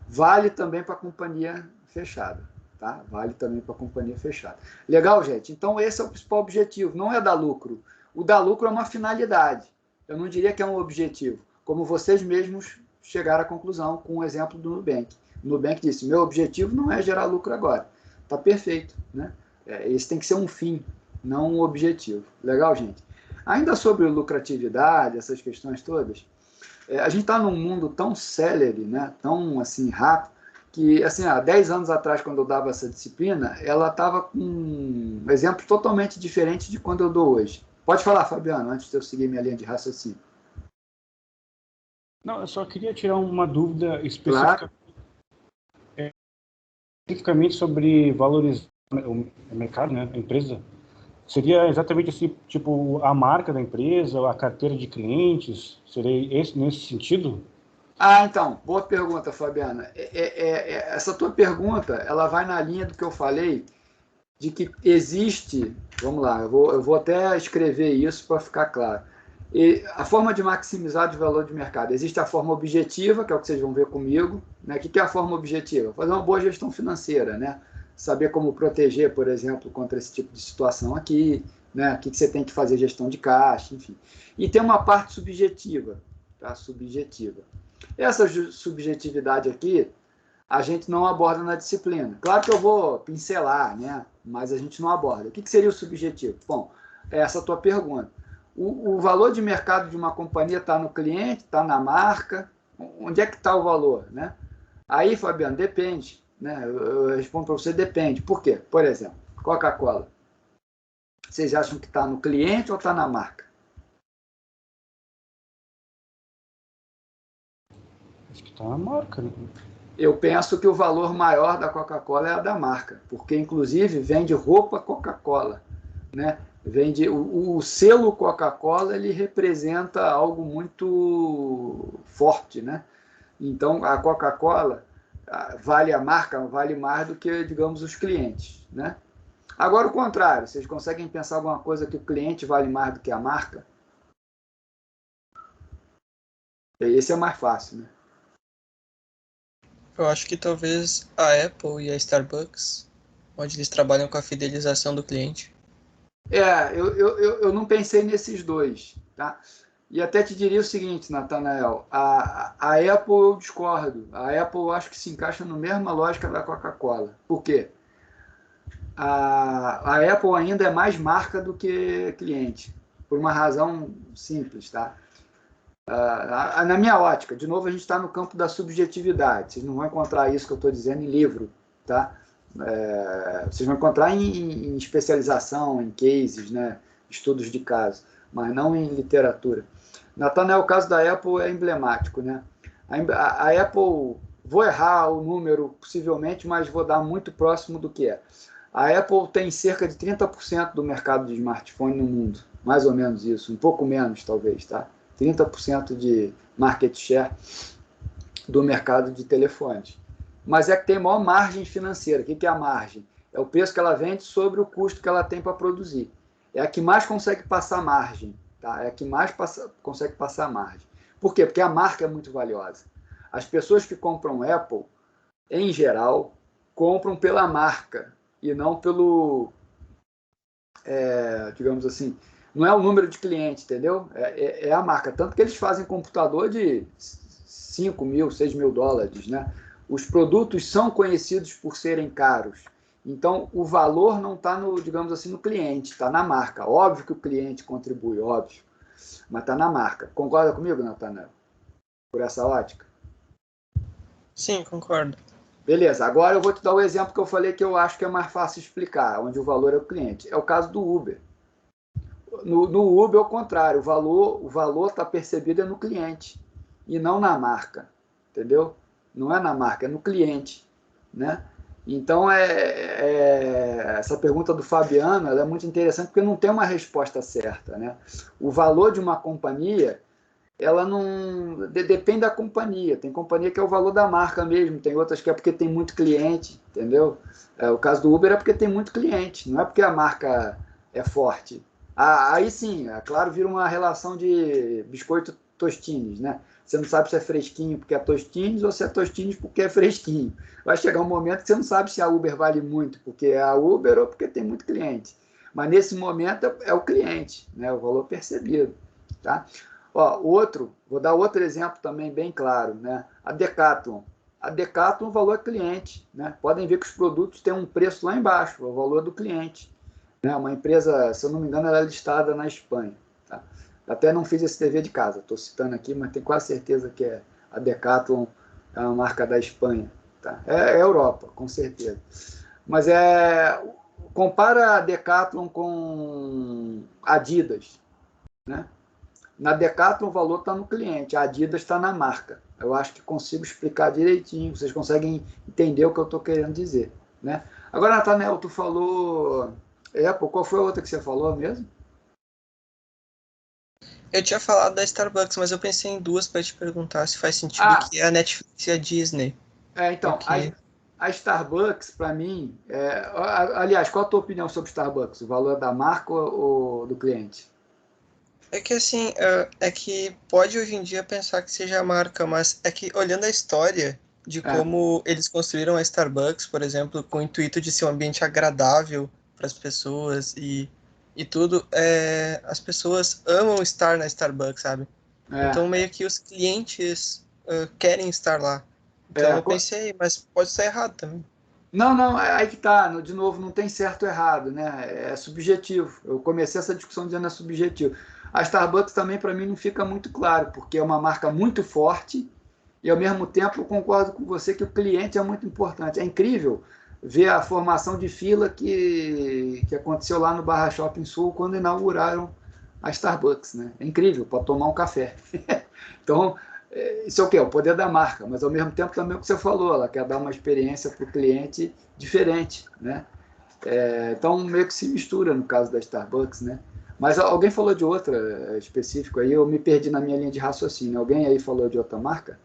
Vale também para a companhia fechada. Tá? Vale também para a companhia fechada. Legal, gente? Então, esse é o principal objetivo. Não é dar lucro. O dar lucro é uma finalidade. Eu não diria que é um objetivo. Como vocês mesmos chegaram à conclusão com o exemplo do Nubank. O Nubank disse, meu objetivo não é gerar lucro agora. Está perfeito. Né? Esse tem que ser um fim, não um objetivo. Legal, gente? Ainda sobre lucratividade, essas questões todas, a gente está num mundo tão célere, né? Tão assim, rápido, que assim, há 10 anos atrás, quando eu dava essa disciplina, ela estava com um exemplo totalmente diferente de quando eu dou hoje. Pode falar, Fabiano, antes de eu seguir minha linha de raciocínio. Não, eu só queria tirar uma dúvida específica, claro. Especificamente sobre valorizar o mercado, né, a empresa. Seria exatamente assim, tipo, a marca da empresa, a carteira de clientes? Seria nesse sentido? Então, boa pergunta, Fabiana. Essa tua pergunta, ela vai na linha do que eu falei, de que existe, vamos lá, eu vou até escrever isso para ficar claro. A forma de maximizar o valor de mercado, existe a forma objetiva, que é o que vocês vão ver comigo, né? O que é a forma objetiva? Fazer uma boa gestão financeira, né? Saber como proteger, por exemplo, contra esse tipo de situação aqui, né? O que você tem que fazer gestão de caixa, enfim. E tem uma parte subjetiva, tá? Subjetiva. Essa subjetividade aqui, a gente não aborda na disciplina. Claro que eu vou pincelar, né? Mas a gente não aborda. O que seria o subjetivo? Bom, essa é a tua pergunta. O valor de mercado de uma companhia está no cliente, está na marca. Onde é que está o valor, né? Aí, Fabiano, depende. Né? Eu respondo para você, depende. Por quê? Por exemplo, Coca-Cola. Vocês acham que está no cliente ou está na marca? Acho que está na marca, né? Eu penso que o valor maior da Coca-Cola é a da marca, porque, inclusive, vende roupa Coca-Cola, né? Vende o selo Coca-Cola, ele representa algo muito forte, né? Então, a Coca-Cola vale a marca, vale mais do que, digamos, os clientes, né? Agora, o contrário, vocês conseguem pensar alguma coisa que o cliente vale mais do que a marca? Esse é mais fácil, né? Eu acho que talvez a Apple e a Starbucks, onde eles trabalham com a fidelização do cliente. Eu não pensei nesses dois, tá? E até te diria o seguinte, Natanael, a Apple eu discordo. A Apple eu acho que se encaixa na mesma lógica da Coca-Cola. Por quê? A Apple ainda é mais marca do que cliente, por uma razão simples, tá? Na minha ótica, de novo, a gente está no campo da subjetividade. Vocês não vão encontrar isso que eu estou dizendo em livro, tá? Vocês vão encontrar em especialização, em cases, né? Estudos de caso, mas não em literatura. Natanael, o caso da Apple é emblemático, né? A Apple vou errar o número possivelmente, mas vou dar muito próximo do que é. A Apple tem cerca de 30% do mercado de smartphone no mundo, mais ou menos isso, um pouco menos talvez, tá? 30% de market share do mercado de telefones. Mas é que tem maior margem financeira. O que é a margem? É o preço que ela vende sobre o custo que ela tem para produzir. É a que mais consegue passar margem, tá? É a que mais consegue passar margem. Por quê? Porque a marca é muito valiosa. As pessoas que compram Apple, em geral, compram pela marca e não pelo, digamos assim, não é o número de clientes, entendeu? É a marca. Tanto que eles fazem computador de 5 mil, 6 mil dólares, né? Os produtos são conhecidos por serem caros. Então, o valor não está, digamos assim, no cliente, está na marca. Óbvio que o cliente contribui, óbvio, mas está na marca. Concorda comigo, Natanael? Por essa ótica? Sim, concordo. Beleza, agora eu vou te dar o exemplo que eu falei que eu acho que é mais fácil explicar, onde o valor é o cliente. É o caso do Uber. No Uber é o contrário, o valor está percebido no cliente e não na marca, entendeu? Não é na marca, é no cliente, né? Então, essa pergunta do Fabiano ela é muito interessante porque não tem uma resposta certa, né? O valor de uma companhia, ela não depende da companhia. Tem companhia que é o valor da marca mesmo, tem outras que é porque tem muito cliente, entendeu? O caso do Uber é porque tem muito cliente, não é porque a marca é forte. Aí sim, é claro, vira uma relação de biscoito tostines, né? Você não sabe se é fresquinho porque é tostines ou se é tostines porque é fresquinho. Vai chegar um momento que você não sabe se a Uber vale muito porque é a Uber ou porque tem muito cliente. Mas nesse momento é o cliente, né? O valor percebido, tá? Vou dar outro exemplo também bem claro, né? A Decathlon. A Decathlon, o valor é cliente, né? Podem ver que os produtos têm um preço lá embaixo, o valor do cliente. Né? Uma empresa, se eu não me engano, ela é listada na Espanha. Tá? Até não fiz esse dever de casa, estou citando aqui, mas tenho quase certeza que a Decathlon é uma marca da Espanha. Tá? É Europa, com certeza. Mas compara a Decathlon com Adidas, né? Na Decathlon o valor está no cliente, a Adidas está na marca. Eu acho que consigo explicar direitinho, vocês conseguem entender o que eu estou querendo dizer. Né? Agora, Natanael, tu falou Apple, qual foi a outra que você falou mesmo? Eu tinha falado da Starbucks, mas eu pensei em duas para te perguntar se faz sentido, que é a Netflix e a Disney. Então, porque... a Starbucks, para mim, aliás, qual a tua opinião sobre Starbucks? O valor da marca ou do cliente? É que assim, é que pode hoje em dia pensar que seja a marca, mas é que olhando a história de como eles construíram a Starbucks, por exemplo, com o intuito de ser um ambiente agradável para as pessoas e tudo, as pessoas amam estar na Starbucks, sabe? Então meio que os clientes querem estar lá. Então eu pensei, mas pode estar errado também. Não, aí que tá, de novo, não tem certo ou errado, né? É subjetivo. Eu comecei essa discussão dizendo é subjetivo. A Starbucks também, para mim, não fica muito claro, porque é uma marca muito forte e, ao mesmo tempo, eu concordo com você que o cliente é muito importante. É incrível ver a formação de fila que aconteceu lá no Barra Shopping Sul quando inauguraram a Starbucks, né? É incrível, para tomar um café. Então, isso é o quê? O poder da marca, mas ao mesmo tempo também o que você falou, ela quer dar uma experiência para o cliente diferente, né? Então meio que se mistura no caso da Starbucks, né? Mas alguém falou de outra específico aí, eu me perdi na minha linha de raciocínio. Alguém aí falou de outra marca?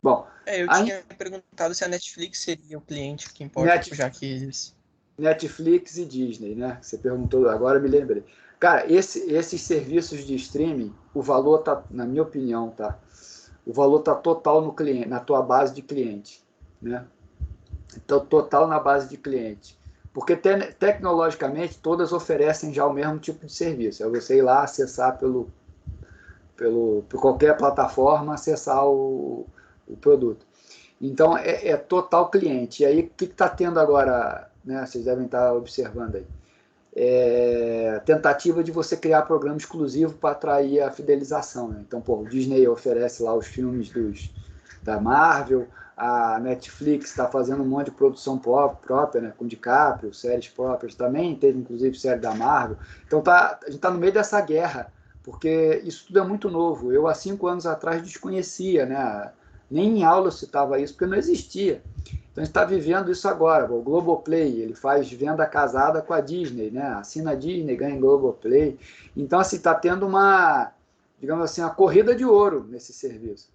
Bom, eu tinha perguntado se a Netflix seria o cliente que importa, já que eles... Netflix e Disney, né? Você perguntou, agora eu me lembrei. Cara, esses serviços de streaming, o valor tá, na minha opinião, tá? O valor tá total no cliente, na tua base de cliente, né? Então, total na base de cliente. Porque tecnologicamente todas oferecem já o mesmo tipo de serviço. É você ir lá acessar por qualquer plataforma, acessar o produto. Então, é total cliente. E aí, o que está tendo agora, né? Vocês devem estar observando aí. Tentativa de você criar programa exclusivo para atrair a fidelização. Né? Então, o Disney oferece lá os filmes da Marvel, a Netflix está fazendo um monte de produção própria, né? Com DiCaprio, séries próprias também, teve inclusive série da Marvel. Então, a gente está no meio dessa guerra porque isso tudo é muito novo. Eu, há 5 anos atrás, desconhecia, né? Nem em aula eu citava isso, porque não existia. Então, a gente está vivendo isso agora. O Globoplay, ele faz venda casada com a Disney, né? Assina a Disney, ganha Globoplay. Então, assim, está tendo uma, digamos assim, uma corrida de ouro nesse serviço.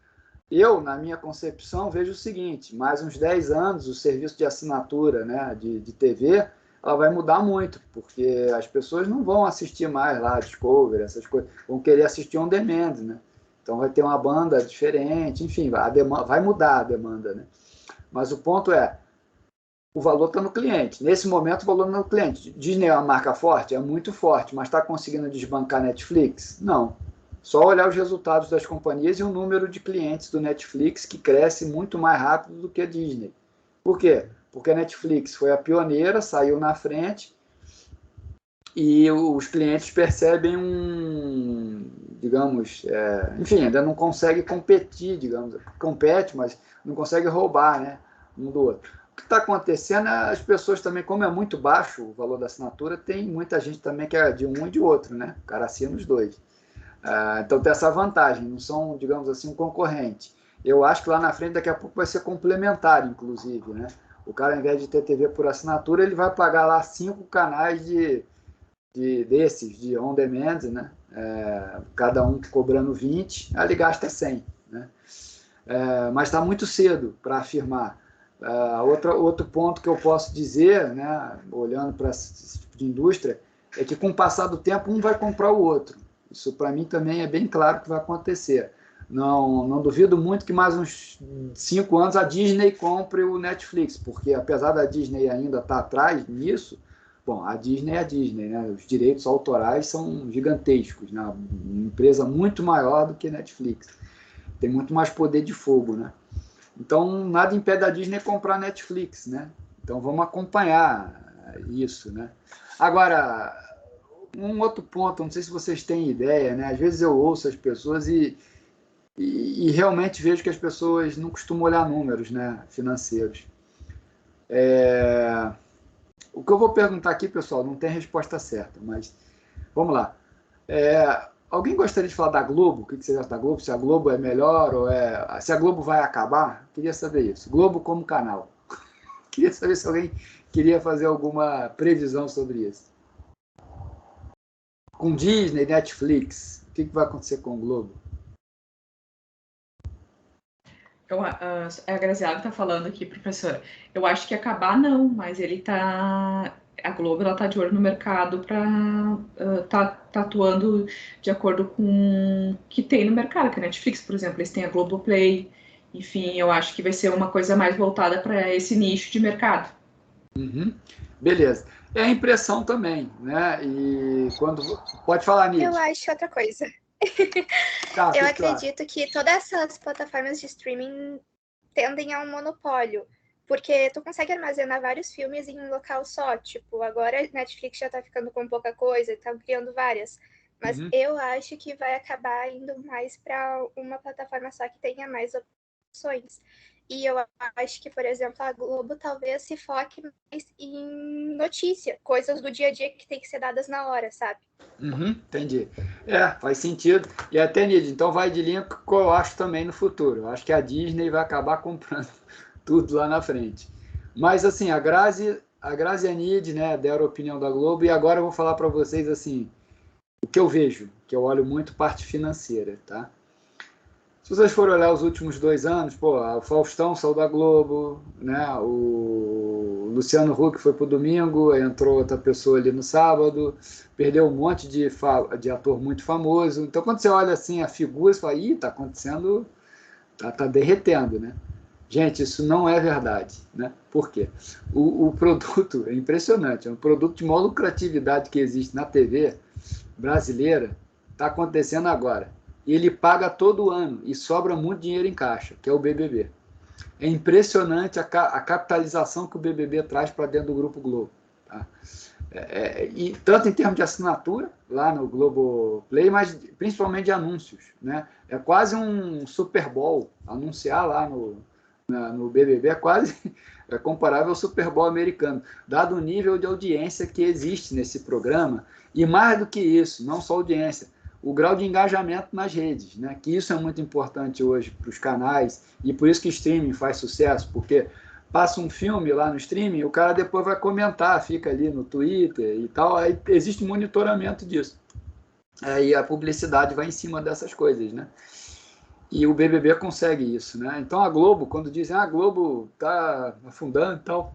Eu, na minha concepção, vejo o seguinte: mais uns 10 anos, o serviço de assinatura, né, de TV, ela vai mudar muito, porque as pessoas não vão assistir mais lá Discovery, essas coisas, vão querer assistir on demand, né? Então vai ter uma banda diferente, enfim, vai mudar a demanda, né? Mas o ponto é, o valor está no cliente. Nesse momento, o valor está no cliente. Disney é uma marca forte? É muito forte, mas está conseguindo desbancar Netflix? Não. Só olhar os resultados das companhias e o número de clientes do Netflix, que cresce muito mais rápido do que a Disney. Por quê? Porque a Netflix foi a pioneira, saiu na frente, e os clientes percebem digamos, enfim, ainda não consegue competir, digamos, compete, mas não consegue roubar, né, um do outro. O que está acontecendo é as pessoas também, como é muito baixo o valor da assinatura, tem muita gente também que é de um e de outro, né, o cara assina os dois. Então tem essa vantagem, não são, digamos assim, um concorrente. Eu acho que lá na frente, daqui a pouco, vai ser complementar, inclusive, né? O cara, ao invés de ter TV por assinatura, ele vai pagar lá 5 canais desses, de on demand, né? Cada um cobrando 20, aí ele gasta 100, né? Mas está muito cedo para afirmar. Outro ponto que eu posso dizer, né, olhando para esse tipo de indústria, é que com o passar do tempo, um vai comprar o outro. Isso, para mim, também é bem claro que vai acontecer. Não duvido muito que mais uns 5 anos a Disney compre o Netflix, porque apesar da Disney ainda estar atrás nisso, bom, a Disney é a Disney, né? Os direitos autorais são gigantescos, né? Uma empresa muito maior do que a Netflix. Tem muito mais poder de fogo, né? Então, nada impede a Disney comprar a Netflix, né? Então, vamos acompanhar isso, né? Agora, um outro ponto, não sei se vocês têm ideia, né? Às vezes eu ouço as pessoas e realmente vejo que as pessoas não costumam olhar números, né, financeiros. O que eu vou perguntar aqui, pessoal, não tem resposta certa, mas vamos lá. Alguém gostaria de falar da Globo? O que você acha da Globo? Se a Globo é melhor ou se a Globo vai acabar? Queria saber isso. Globo como canal. Queria saber se alguém queria fazer alguma previsão sobre isso. Com Disney, Netflix, o que vai acontecer com o Globo? A Graziela está falando aqui, professora. Eu acho que acabar não, mas a Globo está de olho no mercado para tá atuando de acordo com o que tem no mercado, que a Netflix, por exemplo, eles têm a Globoplay. Enfim, eu acho que vai ser uma coisa mais voltada para esse nicho de mercado. Uhum. Beleza. É a impressão também, né? E quando... Pode falar, Nid. Eu acho outra coisa. Tá, eu acredito que todas essas plataformas de streaming tendem a um monopólio, porque tu consegue armazenar vários filmes em um local só, tipo, agora a Netflix já tá ficando com pouca coisa, tá criando várias, mas eu acho que vai acabar indo mais para uma plataforma só que tenha mais opções. E eu acho que, por exemplo, a Globo talvez se foque mais em notícia, coisas do dia a dia que tem que ser dadas na hora, sabe? Entendi. Faz sentido. E até, Nid, então vai de linha com o que eu acho também no futuro. Eu acho que a Disney vai acabar comprando tudo lá na frente. Mas, assim, a Grazi e a Nid, né, deram a opinião da Globo, e agora eu vou falar para vocês, assim, o que eu vejo, que eu olho muito parte financeira, tá? Se vocês forem olhar os últimos 2 anos, o Faustão saiu da Globo, né? O Luciano Huck foi pro domingo, entrou outra pessoa ali no sábado, perdeu um monte de ator muito famoso. Então, quando você olha assim a figura, você fala, tá acontecendo, tá derretendo, né? Gente, isso não é verdade, né? Por quê? O produto é impressionante, é um produto de maior lucratividade que existe na TV brasileira, está acontecendo agora. E ele paga todo ano e sobra muito dinheiro em caixa, que é o BBB. É impressionante a capitalização que o BBB traz para dentro do Grupo Globo. Tá? E tanto em termos de assinatura, lá no Globoplay, mas principalmente de anúncios. Né? É quase um Super Bowl. Anunciar lá no BBB é comparável ao Super Bowl americano, dado o nível de audiência que existe nesse programa. E mais do que isso, não só audiência, o grau de engajamento nas redes, né? Que isso é muito importante hoje para os canais, e por isso que streaming faz sucesso, porque passa um filme lá no streaming, o cara depois vai comentar, fica ali no Twitter e tal, aí existe monitoramento disso. Aí a publicidade vai em cima dessas coisas, né? E o BBB consegue isso, né? Então a Globo, quando dizem a Globo está afundando e tal,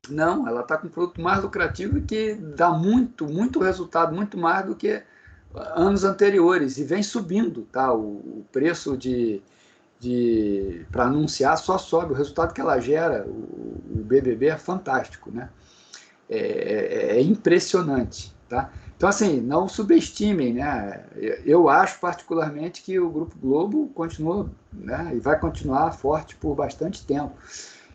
não, ela está com um produto mais lucrativo que dá muito resultado, muito mais do que anos anteriores, e vem subindo, tá? O preço para anunciar só sobe, o resultado que ela gera, o BBB é fantástico, né? É impressionante, tá? Então, assim, não subestimem, né? Eu acho particularmente que o Grupo Globo continua, né, e vai continuar forte por bastante tempo.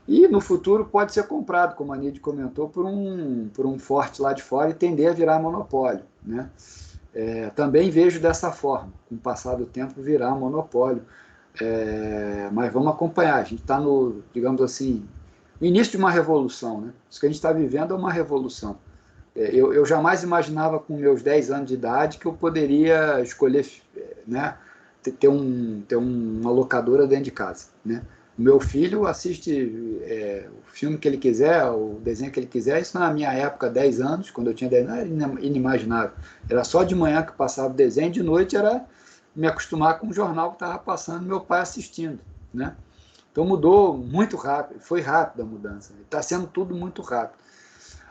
E no futuro pode ser comprado, como a Nid comentou, por um forte lá de fora e tender a virar monopólio, né? Também vejo dessa forma, com o passar do tempo virar monopólio. Mas vamos acompanhar, a gente está no, digamos assim, no início de uma revolução, né? Isso que a gente está vivendo é uma revolução. Eu jamais imaginava com meus 10 anos de idade que eu poderia escolher, né, ter uma locadora dentro de casa, né? O meu filho assiste o filme que ele quiser, o desenho que ele quiser. Isso na minha época, 10 anos, quando eu tinha 10 anos, era inimaginável. Era só de manhã que passava o desenho, de noite era me acostumar com o jornal que estava passando, meu pai assistindo, né? Então mudou muito rápido, foi rápida a mudança, está sendo tudo muito rápido.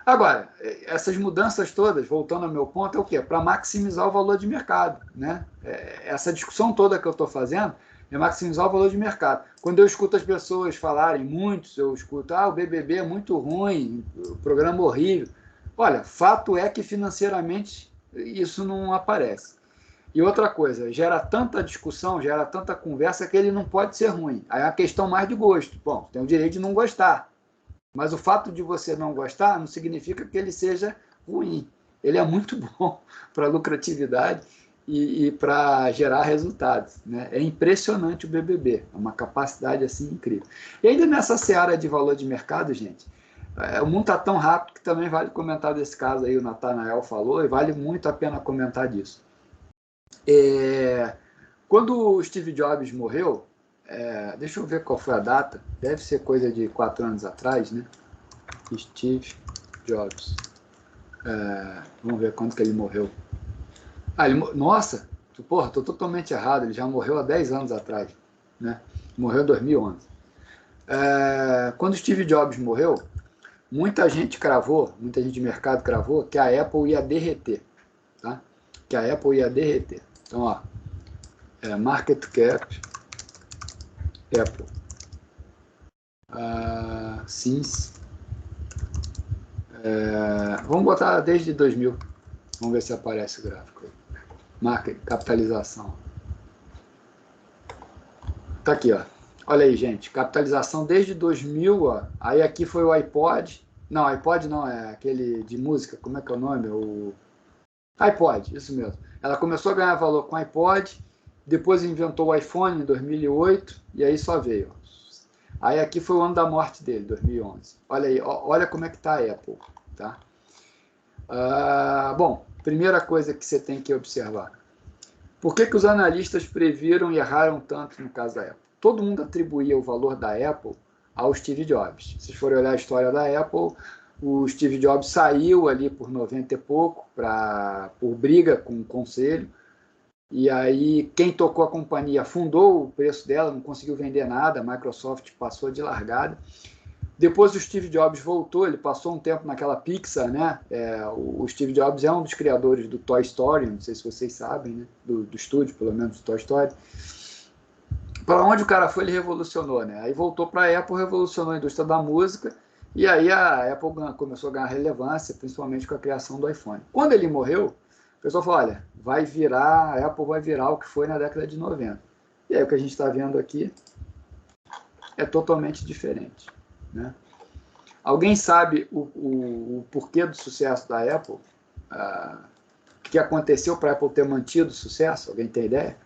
Agora, essas mudanças todas, voltando ao meu ponto, é o quê? Para maximizar o valor de mercado, né? Essa discussão toda que eu estou fazendo é maximizar o valor de mercado. Quando eu escuto as pessoas falarem, muitos, eu escuto, o BBB é muito ruim, o programa horrível. Olha, fato é que financeiramente isso não aparece. E outra coisa, gera tanta discussão, gera tanta conversa que ele não pode ser ruim. Aí é uma questão mais de gosto. Bom, tem o direito de não gostar. Mas o fato de você não gostar não significa que ele seja ruim. Ele é muito bom para lucratividade e para gerar resultados, né? É impressionante o BBB, é uma capacidade assim incrível. E ainda nessa seara de valor de mercado, gente, o mundo está tão rápido que também vale comentar desse caso aí, o Nathanael falou, e vale muito a pena comentar disso. Quando o Steve Jobs morreu, deixa eu ver qual foi a data, deve ser coisa de 4 anos atrás, né? Steve Jobs. Vamos ver quando que ele morreu. Nossa, porra, tô totalmente errado, ele já morreu há 10 anos atrás, né? Morreu em 2011. Quando Steve Jobs morreu, muita gente de mercado cravou que a Apple ia derreter, tá? Que a Apple ia derreter. Então, ó, market cap, Apple, since, vamos botar desde 2000, vamos ver se aparece o gráfico aí. Market, capitalização. Tá aqui, ó. Olha aí, gente, capitalização desde 2000, ó. Aí aqui foi o iPod. Não, iPod não, é aquele de música, como é que é o nome? O iPod, isso mesmo. Ela começou a ganhar valor com o iPod, depois inventou o iPhone em 2008, e aí só veio. Aí aqui foi o ano da morte dele, 2011. Olha aí, olha como é que tá a Apple, tá? Bom, primeira coisa que você tem que observar. Por que os analistas previram e erraram tanto no caso da Apple? Todo mundo atribuía o valor da Apple ao Steve Jobs. Se vocês forem olhar a história da Apple, o Steve Jobs saiu ali por 90 e pouco, por briga com o conselho, e aí quem tocou a companhia afundou o preço dela, não conseguiu vender nada, a Microsoft passou de largada. Depois o Steve Jobs voltou, ele passou um tempo naquela Pixar, né? O Steve Jobs é um dos criadores do Toy Story, não sei se vocês sabem, né? Do estúdio, pelo menos, do Toy Story. Para onde o cara foi, ele revolucionou, né? Aí voltou para a Apple, revolucionou a indústria da música, e aí a Apple começou a ganhar relevância, principalmente com a criação do iPhone. Quando ele morreu, o pessoal falou, olha, a Apple vai virar o que foi na década de 90. E aí o que a gente está vendo aqui é totalmente diferente, né? Alguém sabe o porquê do sucesso da Apple? O que aconteceu para a Apple ter mantido o sucesso? Alguém tem ideia?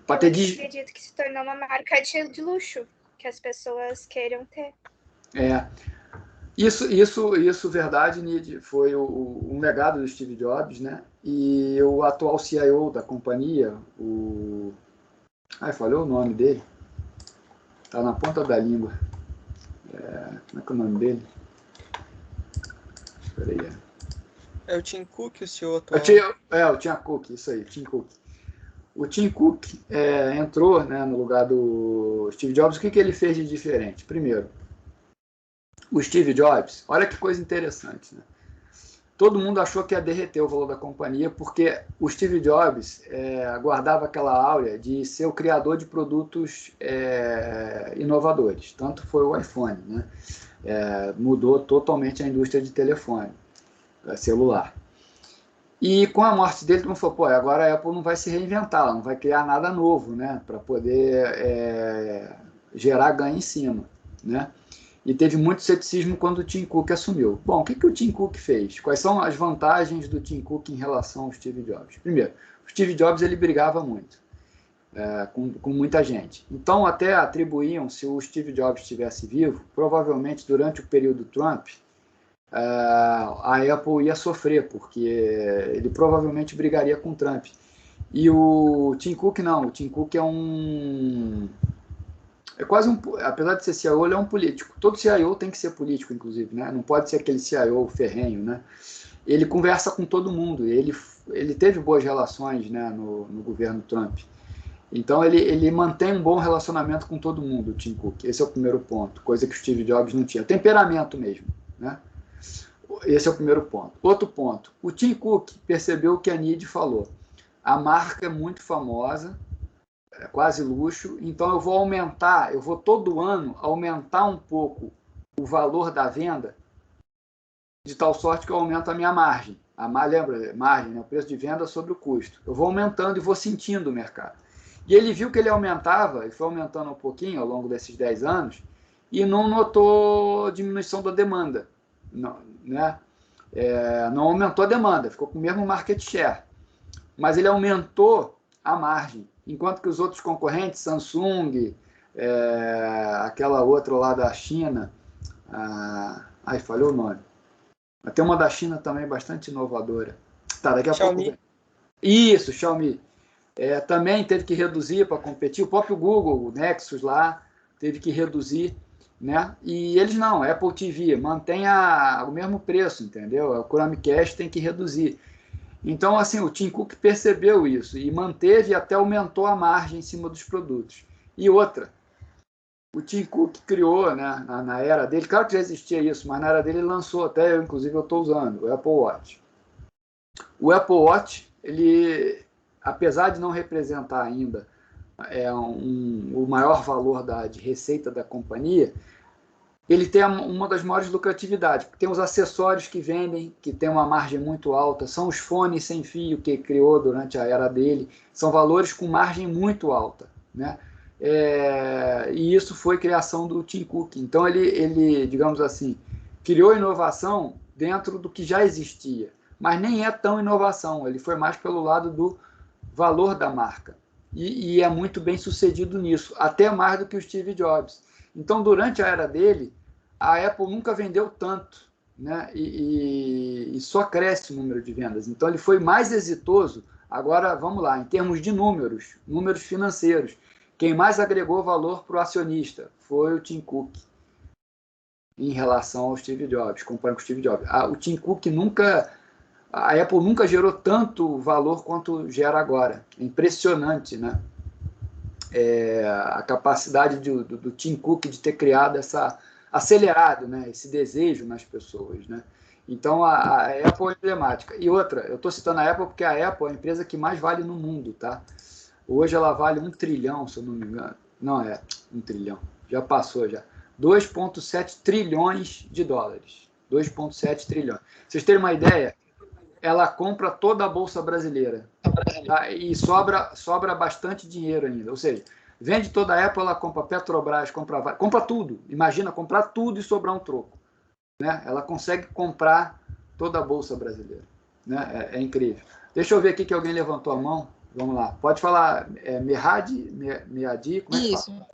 Eu acredito que se tornou uma marca de luxo, que as pessoas queiram ter. Isso, verdade, Nid, foi um legado do Steve Jobs, né? E o atual CIO da companhia, falhou o nome dele. Tá na ponta da língua. Como é que é o nome dele? Espera aí. É o Tim Cook, o CEO atual. O Tim Cook, isso aí, Tim Cook. O Tim Cook entrou, né, no lugar do Steve Jobs. O que ele fez de diferente? Primeiro, o Steve Jobs, olha que coisa interessante, né? Todo mundo achou que ia derreter o valor da companhia, porque o Steve Jobs guardava aquela áurea de ser o criador de produtos inovadores. Tanto foi o iPhone, né? Mudou totalmente a indústria de telefone, celular. E com a morte dele, todo mundo falou, agora a Apple não vai se reinventar, ela não vai criar nada novo, né? Para poder gerar ganho em cima, né? E teve muito ceticismo quando o Tim Cook assumiu. Bom, o que o Tim Cook fez? Quais são as vantagens do Tim Cook em relação ao Steve Jobs? Primeiro, o Steve Jobs ele brigava muito com muita gente. Então, até atribuíam, se o Steve Jobs estivesse vivo, provavelmente durante o período Trump, a Apple ia sofrer, porque ele provavelmente brigaria com o Trump. E o Tim Cook não. O Tim Cook é quase apesar de ser CIO, ele é um político. Todo CIO tem que ser político, inclusive, né? Não pode ser aquele CIO ferrenho, né? Ele conversa com todo mundo. Ele teve boas relações, né, no governo Trump. Então, ele mantém um bom relacionamento com todo mundo, o Tim Cook. Esse é o primeiro ponto, coisa que o Steve Jobs não tinha. Temperamento mesmo, né? Esse é o primeiro ponto. Outro ponto, o Tim Cook percebeu o que a Nid falou. A marca é muito famosa, é quase luxo, então eu vou todo ano aumentar um pouco o valor da venda, de tal sorte que eu aumento a minha margem. Lembra? Margem, né? O preço de venda sobre o custo. Eu vou aumentando e vou sentindo o mercado. E ele viu que ele aumentava, e foi aumentando um pouquinho ao longo desses 10 anos, e não notou diminuição da demanda. Não, né? Não aumentou a demanda, ficou com o mesmo market share. Mas ele aumentou a margem. Enquanto que os outros concorrentes, Samsung, aquela outra lá da China, falhou o nome. Mas tem uma da China também bastante inovadora. Tá, daqui a Xiaomi. pouco. Isso, Xiaomi. Também teve que reduzir para competir. O próprio Google, o Nexus lá, teve que reduzir, né? E eles não, Apple TV mantém o mesmo preço, entendeu? O Chromecast tem que reduzir. Então, assim, o Tim Cook percebeu isso e manteve e até aumentou a margem em cima dos produtos. E outra, o Tim Cook criou, né, na era dele, claro que já existia isso, mas na era dele ele lançou, até eu, inclusive, eu estou usando, o Apple Watch. O Apple Watch, ele, apesar de não representar ainda o maior valor de receita da companhia, ele tem uma das maiores lucratividades, porque tem os acessórios que vendem, que tem uma margem muito alta, são os fones sem fio que criou durante a era dele, são valores com margem muito alta, né? E isso foi criação do Tim Cook. Então ele, digamos assim, criou inovação dentro do que já existia, mas nem é tão inovação, ele foi mais pelo lado do valor da marca, e é muito bem sucedido nisso, até mais do que o Steve Jobs. Então, durante a era dele, a Apple nunca vendeu tanto, né? E só cresce o número de vendas. Então, ele foi mais exitoso. Agora, vamos lá, em termos de números financeiros, quem mais agregou valor para o acionista foi o Tim Cook, em relação ao Steve Jobs, comparando com o Steve Jobs. O Tim Cook a Apple nunca gerou tanto valor quanto gera agora. É impressionante, né? A capacidade do Tim Cook de ter criado acelerado, né, esse desejo nas pessoas, né? Então a Apple é emblemática. E outra, eu estou citando a Apple porque a Apple é a empresa que mais vale no mundo, tá? Hoje ela vale 1 trilhão, se eu não me engano. Não é 1 trilhão, já passou já. 2,7 trilhões de dólares. 2,7 trilhões. Vocês terem uma ideia, ela compra toda a Bolsa Brasileira. Tá? E sobra bastante dinheiro ainda. Ou seja, vende toda a Apple, ela compra Petrobras, compra tudo. Imagina comprar tudo e sobrar um troco. Né? Ela consegue comprar toda a Bolsa Brasileira. Né? É incrível. Deixa eu ver aqui que alguém levantou a mão. Vamos lá. Pode falar Merhadi? Como é que Isso. fala?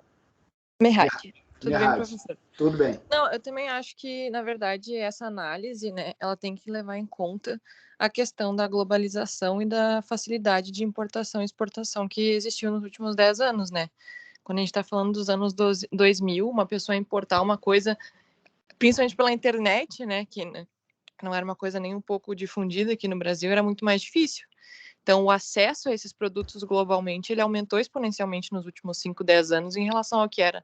Merhadi. Tudo bem, professor? Tudo bem. Não, eu também acho que, na verdade, essa análise, né, ela tem que levar em conta a questão da globalização e da facilidade de importação e exportação que existiu nos últimos 10 anos, né? Quando a gente está falando dos anos 2000, uma pessoa importar uma coisa, principalmente pela internet, né, que não era uma coisa nem um pouco difundida aqui no Brasil, era muito mais difícil. Então, o acesso a esses produtos globalmente, ele aumentou exponencialmente nos últimos 5, 10 anos em relação ao que era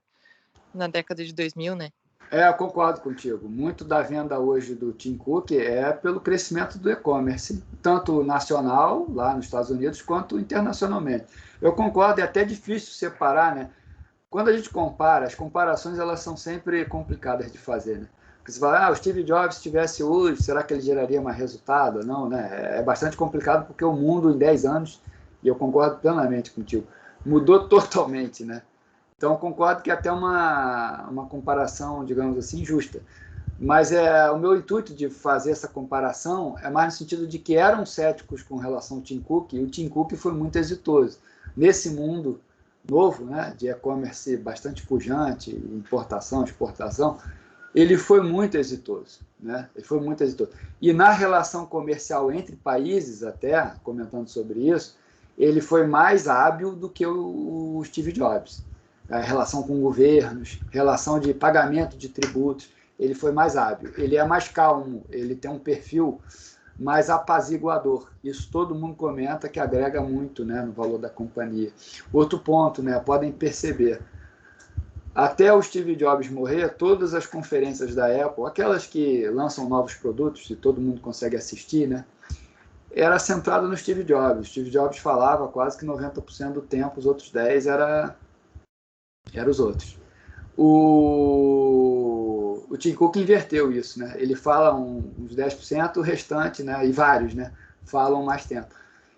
na década de 2000, né? Eu concordo contigo. Muito da venda hoje do Tim Cook é pelo crescimento do e-commerce, tanto nacional, lá nos Estados Unidos, quanto internacionalmente. Eu concordo, é até difícil separar, né? Quando a gente compara, as comparações elas são sempre complicadas de fazer, né? Porque você fala, o Steve Jobs estivesse hoje, será que ele geraria mais resultado? Não, né? É bastante complicado porque o mundo em 10 anos, e eu concordo plenamente contigo, mudou totalmente, né? Então, concordo que é até uma comparação, digamos assim, justa. Mas o meu intuito de fazer essa comparação é mais no sentido de que eram céticos com relação ao Tim Cook, e o Tim Cook foi muito exitoso. Nesse mundo novo, né, de e-commerce bastante pujante, importação, exportação, ele foi muito exitoso. Né? Ele foi muito exitoso. E na relação comercial entre países, até, comentando sobre isso, ele foi mais hábil do que o Steve Jobs. A relação com governos, relação de pagamento de tributos, ele foi mais hábil. Ele é mais calmo, ele tem um perfil mais apaziguador. Isso todo mundo comenta que agrega muito, né, no valor da companhia. Outro ponto, né, podem perceber, até o Steve Jobs morrer, todas as conferências da Apple, aquelas que lançam novos produtos, e todo mundo consegue assistir, né, era centrado no Steve Jobs. O Steve Jobs falava quase que 90% do tempo, os outros 10% eram os outros. O Tim Cook inverteu isso, né? Ele fala uns 10%, o restante, né, e vários, né, falam mais tempo.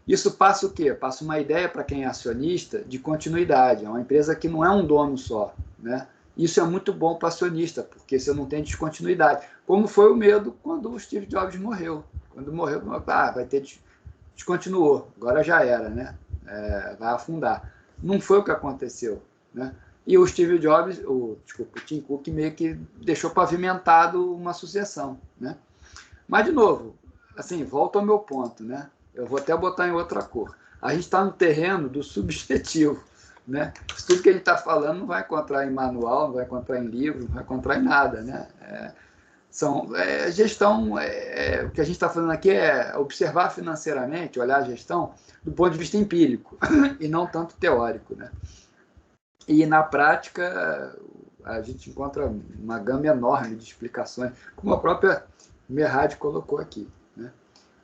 Isso passa o quê? Passa uma ideia para quem é acionista de continuidade. É uma empresa que não é um dono só, né? Isso é muito bom para acionista, porque você não tem descontinuidade. Como foi o medo quando o Steve Jobs morreu. Quando morreu, vai ter descontinuou, agora já era, né? Vai afundar. Não foi o que aconteceu, né? E o Steve Jobs, o Tim Cook meio que deixou pavimentado uma sucessão, né? Mas, de novo, assim, volta ao meu ponto, né? Eu vou até botar em outra cor. A gente está no terreno do subjetivo, né? Isso tudo que a gente está falando não vai encontrar em manual, não vai encontrar em livro, não vai encontrar em nada, né? Gestão, o que a gente está fazendo aqui é observar financeiramente, olhar a gestão do ponto de vista empírico e não tanto teórico, né? E, na prática, a gente encontra uma gama enorme de explicações, como a própria Merhad colocou aqui, né?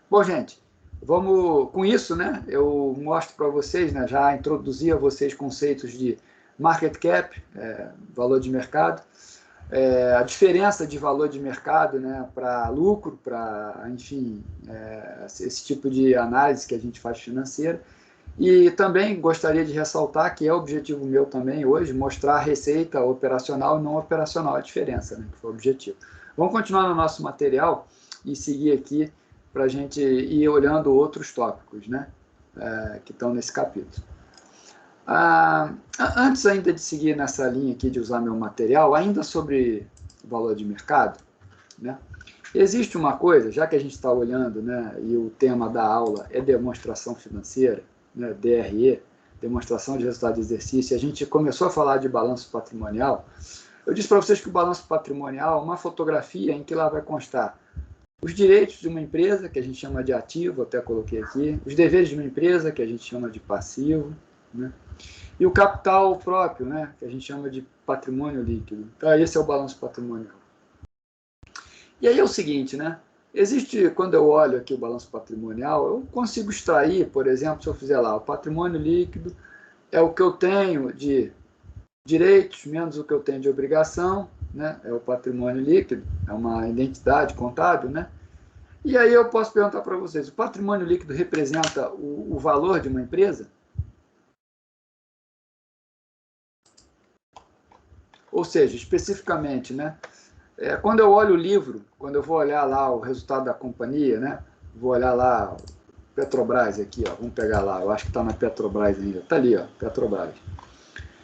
Bom, gente, vamos com isso, né? Eu mostro para vocês, né? Já introduzi a vocês conceitos de market cap, valor de mercado, a diferença de valor de mercado, né, para lucro, para, enfim, esse tipo de análise que a gente faz financeira. E também gostaria de ressaltar que é objetivo meu também hoje mostrar a receita operacional e não operacional, a diferença, né, que foi o objetivo. Vamos continuar no nosso material e seguir aqui para a gente ir olhando outros tópicos, né, que estão nesse capítulo. Antes ainda de seguir nessa linha aqui de usar meu material, ainda sobre o valor de mercado, né, existe uma coisa, já que a gente está olhando, né, e o tema da aula é demonstração financeira, né, DRE, demonstração de resultado de exercício, a gente começou a falar de balanço patrimonial. Eu disse para vocês que o balanço patrimonial é uma fotografia em que lá vai constar os direitos de uma empresa, que a gente chama de ativo, até coloquei aqui, os deveres de uma empresa, que a gente chama de passivo, né, e o capital próprio, né, que a gente chama de patrimônio líquido. Então, esse é o balanço patrimonial. E aí é o seguinte, né? Existe, quando eu olho aqui o balanço patrimonial, eu consigo extrair, por exemplo, se eu fizer lá, o patrimônio líquido é o que eu tenho de direitos menos o que eu tenho de obrigação, né? É o patrimônio líquido, é uma identidade contábil, né? E aí eu posso perguntar para vocês, o patrimônio líquido representa o valor de uma empresa? Ou seja, especificamente, né? Quando eu olho o livro, quando eu vou olhar lá o resultado da companhia, né? Vou olhar lá Petrobras aqui, ó, vamos pegar lá, eu acho que está na Petrobras ainda, está ali, ó, Petrobras.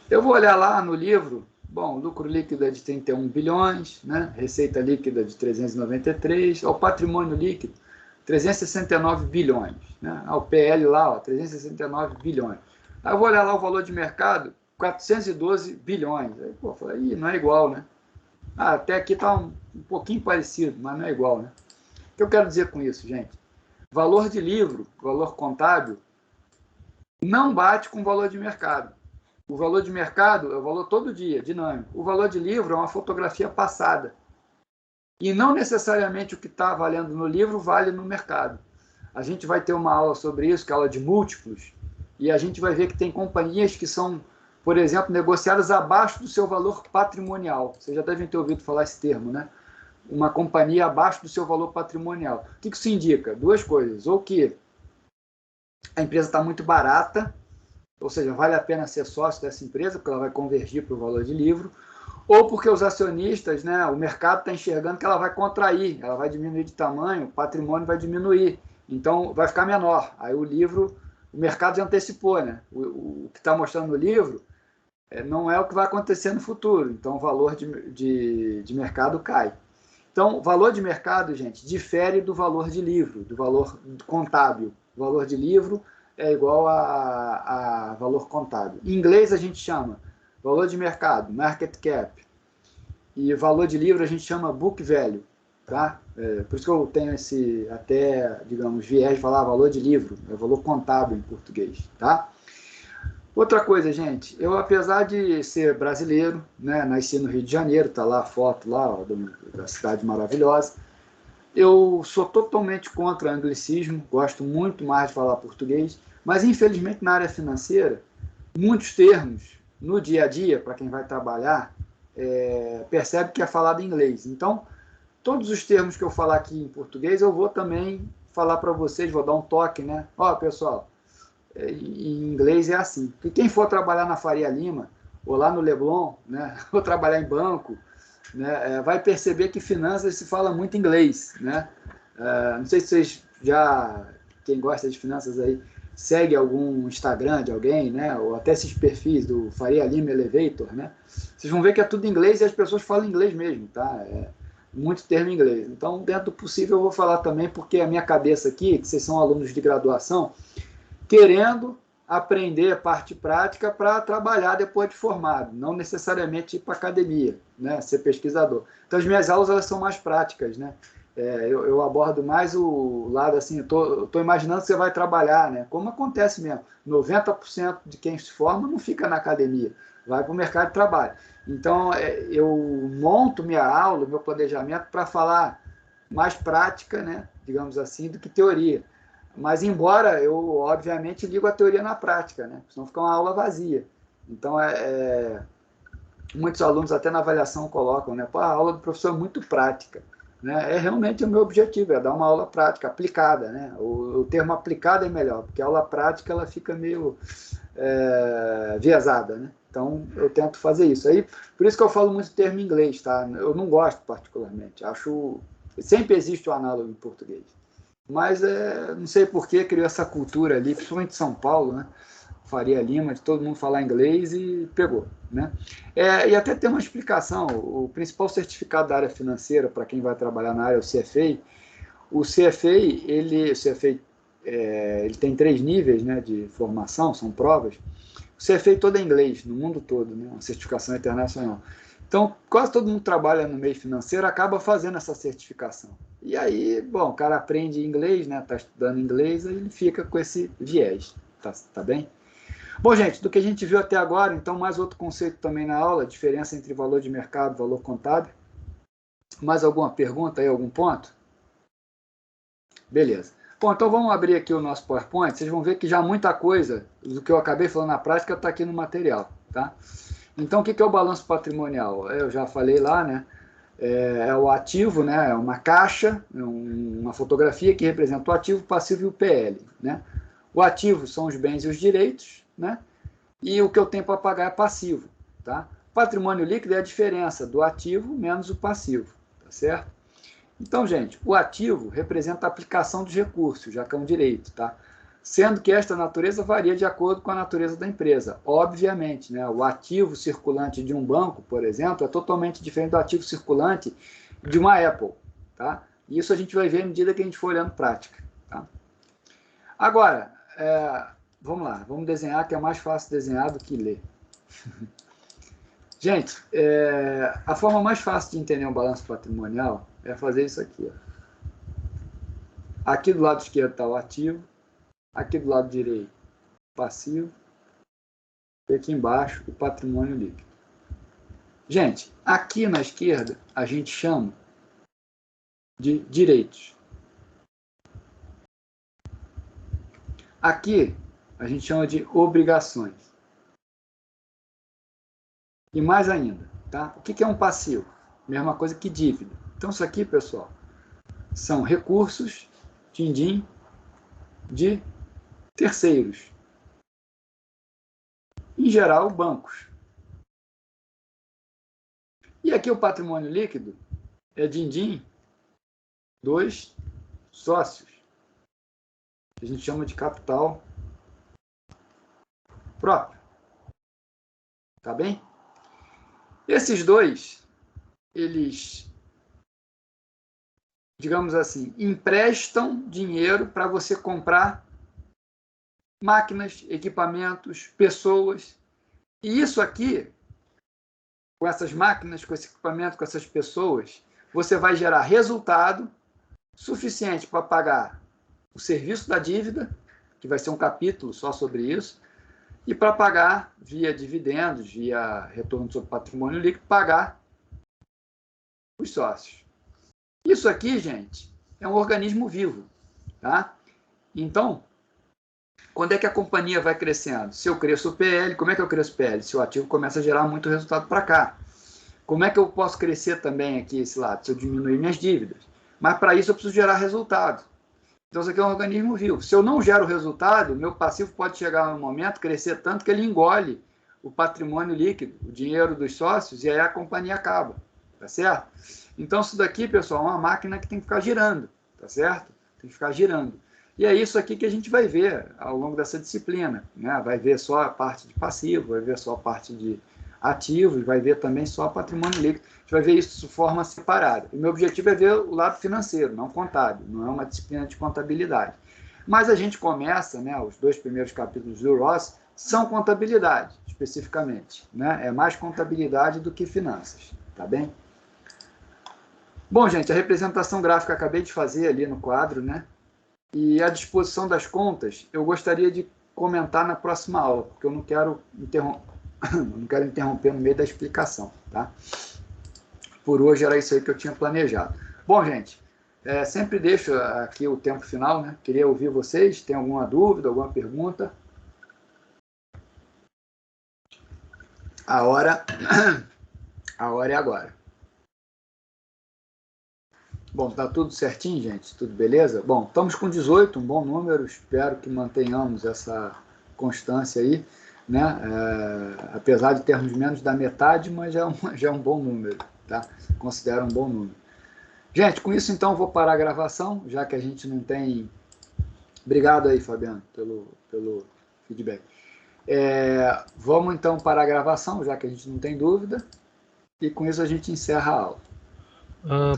Eu vou olhar lá no livro, Bom, lucro líquido é de 31 bilhões, né? Receita líquida de 393, o patrimônio líquido 369 bilhões, né? O PL lá, ó, 369 bilhões. Aí eu vou olhar lá o valor de mercado, 412 bilhões. Aí, pô, falei, não é igual, né? Até aqui está um pouquinho parecido, mas não é igual, né? O que eu quero dizer com isso, gente? Valor de livro, valor contábil, não bate com o valor de mercado. O valor de mercado é o valor todo dia, dinâmico. O valor de livro é uma fotografia passada. E não necessariamente o que está valendo no livro vale no mercado. A gente vai ter uma aula sobre isso, que é a aula de múltiplos, e a gente vai ver que tem companhias que são, por exemplo, negociadas abaixo do seu valor patrimonial. Vocês já devem ter ouvido falar esse termo, né? Uma companhia abaixo do seu valor patrimonial. O que isso indica? Duas coisas. Ou que a empresa está muito barata, ou seja, vale a pena ser sócio dessa empresa, porque ela vai convergir para o valor de livro, ou porque os acionistas, né, o mercado está enxergando que ela vai contrair, ela vai diminuir de tamanho, o patrimônio vai diminuir, então vai ficar menor. Aí o livro, o mercado já antecipou, né? O que está mostrando no livro não é o que vai acontecer no futuro, então o valor de mercado cai. Então, o valor de mercado, gente, difere do valor de livro, do valor contábil. O valor de livro é igual a valor contábil. Em inglês a gente chama valor de mercado, market cap, e valor de livro a gente chama book value, tá? Por isso que eu tenho esse, até, digamos, viés de falar valor de livro, é valor contábil em português, tá? Outra coisa, gente, eu apesar de ser brasileiro, né, nasci no Rio de Janeiro, tá lá a foto lá, ó, da cidade maravilhosa, eu sou totalmente contra o anglicismo, gosto muito mais de falar português, mas infelizmente na área financeira, muitos termos no dia a dia, para quem vai trabalhar, percebe que é falado em inglês. Então, todos os termos que eu falar aqui em português, eu vou também falar para vocês, vou dar um toque, né? Ó, pessoal, em inglês é assim. Porque quem for trabalhar na Faria Lima, ou lá no Leblon, né? Ou trabalhar em banco, né? Vai perceber que finanças se fala muito inglês, né? Não sei se vocês já, quem gosta de finanças aí, segue algum Instagram de alguém, né? Ou até esses perfis do Faria Lima Elevator, né? Vocês vão ver que é tudo em inglês e as pessoas falam inglês mesmo, tá? Muito termo em inglês. Então, dentro do possível, eu vou falar também, porque a minha cabeça aqui, que vocês são alunos de graduação, querendo aprender a parte prática para trabalhar depois de formado, não necessariamente ir para academia, né? Ser pesquisador. Então, as minhas aulas elas são mais práticas, né? Eu abordo mais o lado assim, estou imaginando que você vai trabalhar, né? Como acontece mesmo, 90% de quem se forma não fica na academia, vai para o mercado de trabalho. Então, eu monto minha aula, meu planejamento para falar mais prática, né? Digamos assim, do que teoria. Mas, embora eu, obviamente, ligo a teoria na prática, né? Senão fica uma aula vazia. Então, muitos alunos até na avaliação colocam, né? Pô, a aula do professor é muito prática. Né? Realmente o meu objetivo, é dar uma aula prática, aplicada, né? O termo aplicado é melhor, porque a aula prática ela fica meio viesada, né? Então eu tento fazer isso. Aí, por isso que eu falo muito termo em inglês, tá? Eu não gosto particularmente, acho sempre existe o análogo em português, mas não sei por que criou essa cultura ali, principalmente em São Paulo, né? Faria Lima, de todo mundo falar inglês e pegou, né? E até tem uma explicação, o principal certificado da área financeira para quem vai trabalhar na área é o CFA. O CFA, ele tem 3 níveis, né, de formação, são provas. O CFA todo é inglês, no mundo todo, né, uma certificação internacional. Então, quase todo mundo que trabalha no meio financeiro acaba fazendo essa certificação. E aí, bom, o cara aprende inglês, né, está estudando inglês, aí ele fica com esse viés, tá bem? Bom, gente, do que a gente viu até agora, então, mais outro conceito também na aula, a diferença entre valor de mercado e valor contábil. Mais alguma pergunta aí, algum ponto? Beleza. Bom, então vamos abrir aqui o nosso PowerPoint, vocês vão ver que já muita coisa do que eu acabei falando na prática está aqui no material, tá? Então, o que é o balanço patrimonial? Eu já falei lá, né? É o ativo, né? É uma caixa, uma fotografia que representa o ativo, o passivo e o PL, né? O ativo são os bens e os direitos, né? E o que eu tenho para pagar é passivo, tá? Patrimônio líquido é a diferença do ativo menos o passivo, tá certo? Então, gente, o ativo representa a aplicação dos recursos, já que é um direito, tá? sendo que esta natureza varia de acordo com a natureza da empresa. Obviamente, né, o ativo circulante de um banco, por exemplo, é totalmente diferente do ativo circulante de uma Apple. Tá? Isso a gente vai ver à medida que a gente for olhando prática. Tá? Agora, vamos lá, vamos desenhar, que é mais fácil desenhar do que ler. Gente, a forma mais fácil de entender um balanço patrimonial é fazer isso aqui. Ó. Aqui do lado esquerdo está o ativo, aqui do lado direito o passivo, e aqui embaixo o patrimônio líquido. Gente, aqui na esquerda a gente chama de direitos. Aqui a gente chama de obrigações. E mais ainda, tá? O que é um passivo? Mesma coisa que dívida. Então isso aqui, pessoal, são recursos, din-din, de terceiros. Em geral, bancos. E aqui o patrimônio líquido é din-din dos sócios. A gente chama de capital próprio. Tá bem? Esses dois, eles, digamos assim, emprestam dinheiro para você comprar máquinas, equipamentos, pessoas. E isso aqui, com essas máquinas, com esse equipamento, com essas pessoas, você vai gerar resultado suficiente para pagar o serviço da dívida, que vai ser um capítulo só sobre isso, e para pagar via dividendos, via retorno sobre patrimônio líquido, pagar os sócios. Isso aqui, gente, é um organismo vivo. Tá? Então, quando é que a companhia vai crescendo? Se eu cresço o PL, como é que eu cresço o PL? Se o ativo começa a gerar muito resultado para cá. Como é que eu posso crescer também aqui esse lado? Se eu diminuir minhas dívidas. Mas para isso eu preciso gerar resultado. Então isso aqui é um organismo vivo. Se eu não gero resultado, meu passivo pode chegar num momento, crescer tanto que ele engole o patrimônio líquido, o dinheiro dos sócios, e aí a companhia acaba. Tá certo? Então isso daqui, pessoal, é uma máquina que tem que ficar girando. Tá certo? Tem que ficar girando. E é isso aqui que a gente vai ver ao longo dessa disciplina. Né? Vai ver só a parte de passivo, vai ver só a parte de ativos, vai ver também só patrimônio líquido. A gente vai ver isso de forma separada. O meu objetivo é ver o lado financeiro, não contábil, não é uma disciplina de contabilidade. Mas a gente começa, né, os 2 primeiros capítulos do Ross são contabilidade, especificamente. Né? É mais contabilidade do que finanças, tá bem? Bom, gente, a representação gráfica eu acabei de fazer ali no quadro, né? E a disposição das contas eu gostaria de comentar na próxima aula, porque eu não quero interromper no meio da explicação, tá? Por hoje era isso aí que eu tinha planejado. Bom, gente, sempre deixo aqui o tempo final, né? Queria ouvir vocês, tem alguma dúvida, alguma pergunta? A hora é agora. Bom, tá tudo certinho, gente? Tudo beleza? Bom, estamos com 18, um bom número, espero que mantenhamos essa constância aí, né? Apesar de termos menos da metade, mas já é um bom número, tá? Considero um bom número. Gente, com isso então eu vou parar a gravação, já que a gente não tem... Obrigado aí, Fabiano, pelo feedback. Vamos então parar a gravação, já que a gente não tem dúvida, e com isso a gente encerra a aula.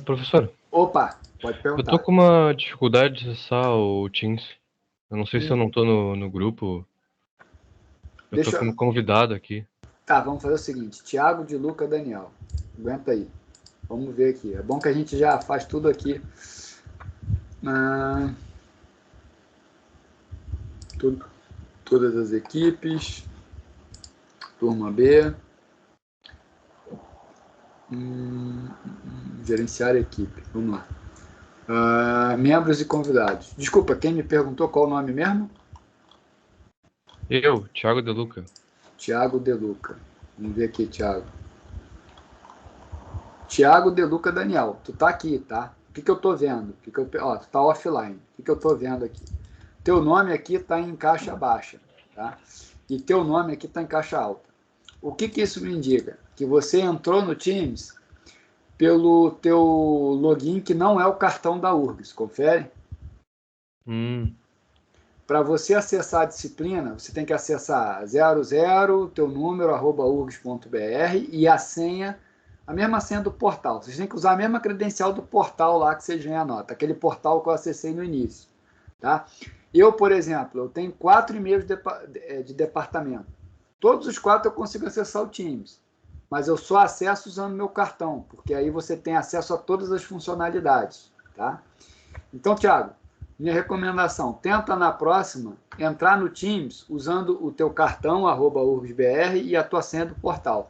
Professor. Opa, pode perguntar. Eu tô com uma dificuldade de acessar o Teams. Eu não sei se eu não tô no grupo. Eu tô como convidado aqui. Tá, vamos fazer o seguinte. Thiago, de Luca, Daniel. Aguenta aí. Vamos ver aqui. É bom que a gente já faz tudo aqui. Todas as equipes. Turma B. Gerenciar a equipe. Vamos lá. Membros e convidados. Desculpa, quem me perguntou qual o nome mesmo? Eu, Thiago De Luca. Thiago De Luca. Vamos ver aqui, Thiago. Thiago De Luca Daniel. Tu tá aqui, tá? O que eu tô vendo? Tu tá offline. O que eu tô vendo aqui? Teu nome aqui tá em caixa baixa, tá? E teu nome aqui tá em caixa alta. O que isso me indica? Que você entrou no Teams pelo teu login que não é o cartão da URGS. Confere? para você acessar a disciplina, você tem que acessar 00, teu número, @urgs.br e a senha, a mesma senha do portal. Vocês têm que usar a mesma credencial do portal lá que vocês vêm a nota, aquele portal que eu acessei no início. Tá? Eu, por exemplo, eu tenho 4 e-mails de departamento. Todos os 4 eu consigo acessar o Teams, mas eu só acesso usando meu cartão, porque aí você tem acesso a todas as funcionalidades. Tá? Então, Thiago, minha recomendação, tenta na próxima entrar no Teams usando o teu cartão, @urgsbr, e a tua senha do portal.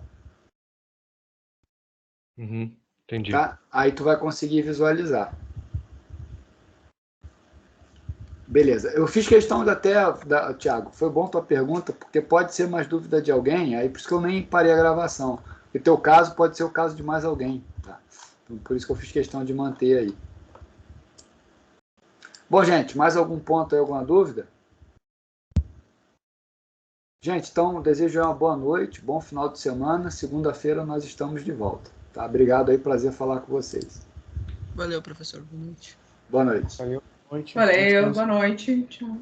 Entendi. Tá? Aí tu vai conseguir visualizar. Beleza. Eu fiz questão Thiago, foi bom tua pergunta, porque pode ser mais dúvida de alguém, aí por isso que eu nem parei a gravação. Porque teu caso pode ser o caso de mais alguém. Tá? Então, por isso que eu fiz questão de manter aí. Bom, gente, mais algum ponto aí, alguma dúvida? Gente, então, desejo uma boa noite, bom final de semana. Segunda-feira nós estamos de volta. Tá? Obrigado aí, prazer falar com vocês. Valeu, professor. Boa noite. Boa noite. Valeu, boa noite. Valeu, boa noite. Tchau.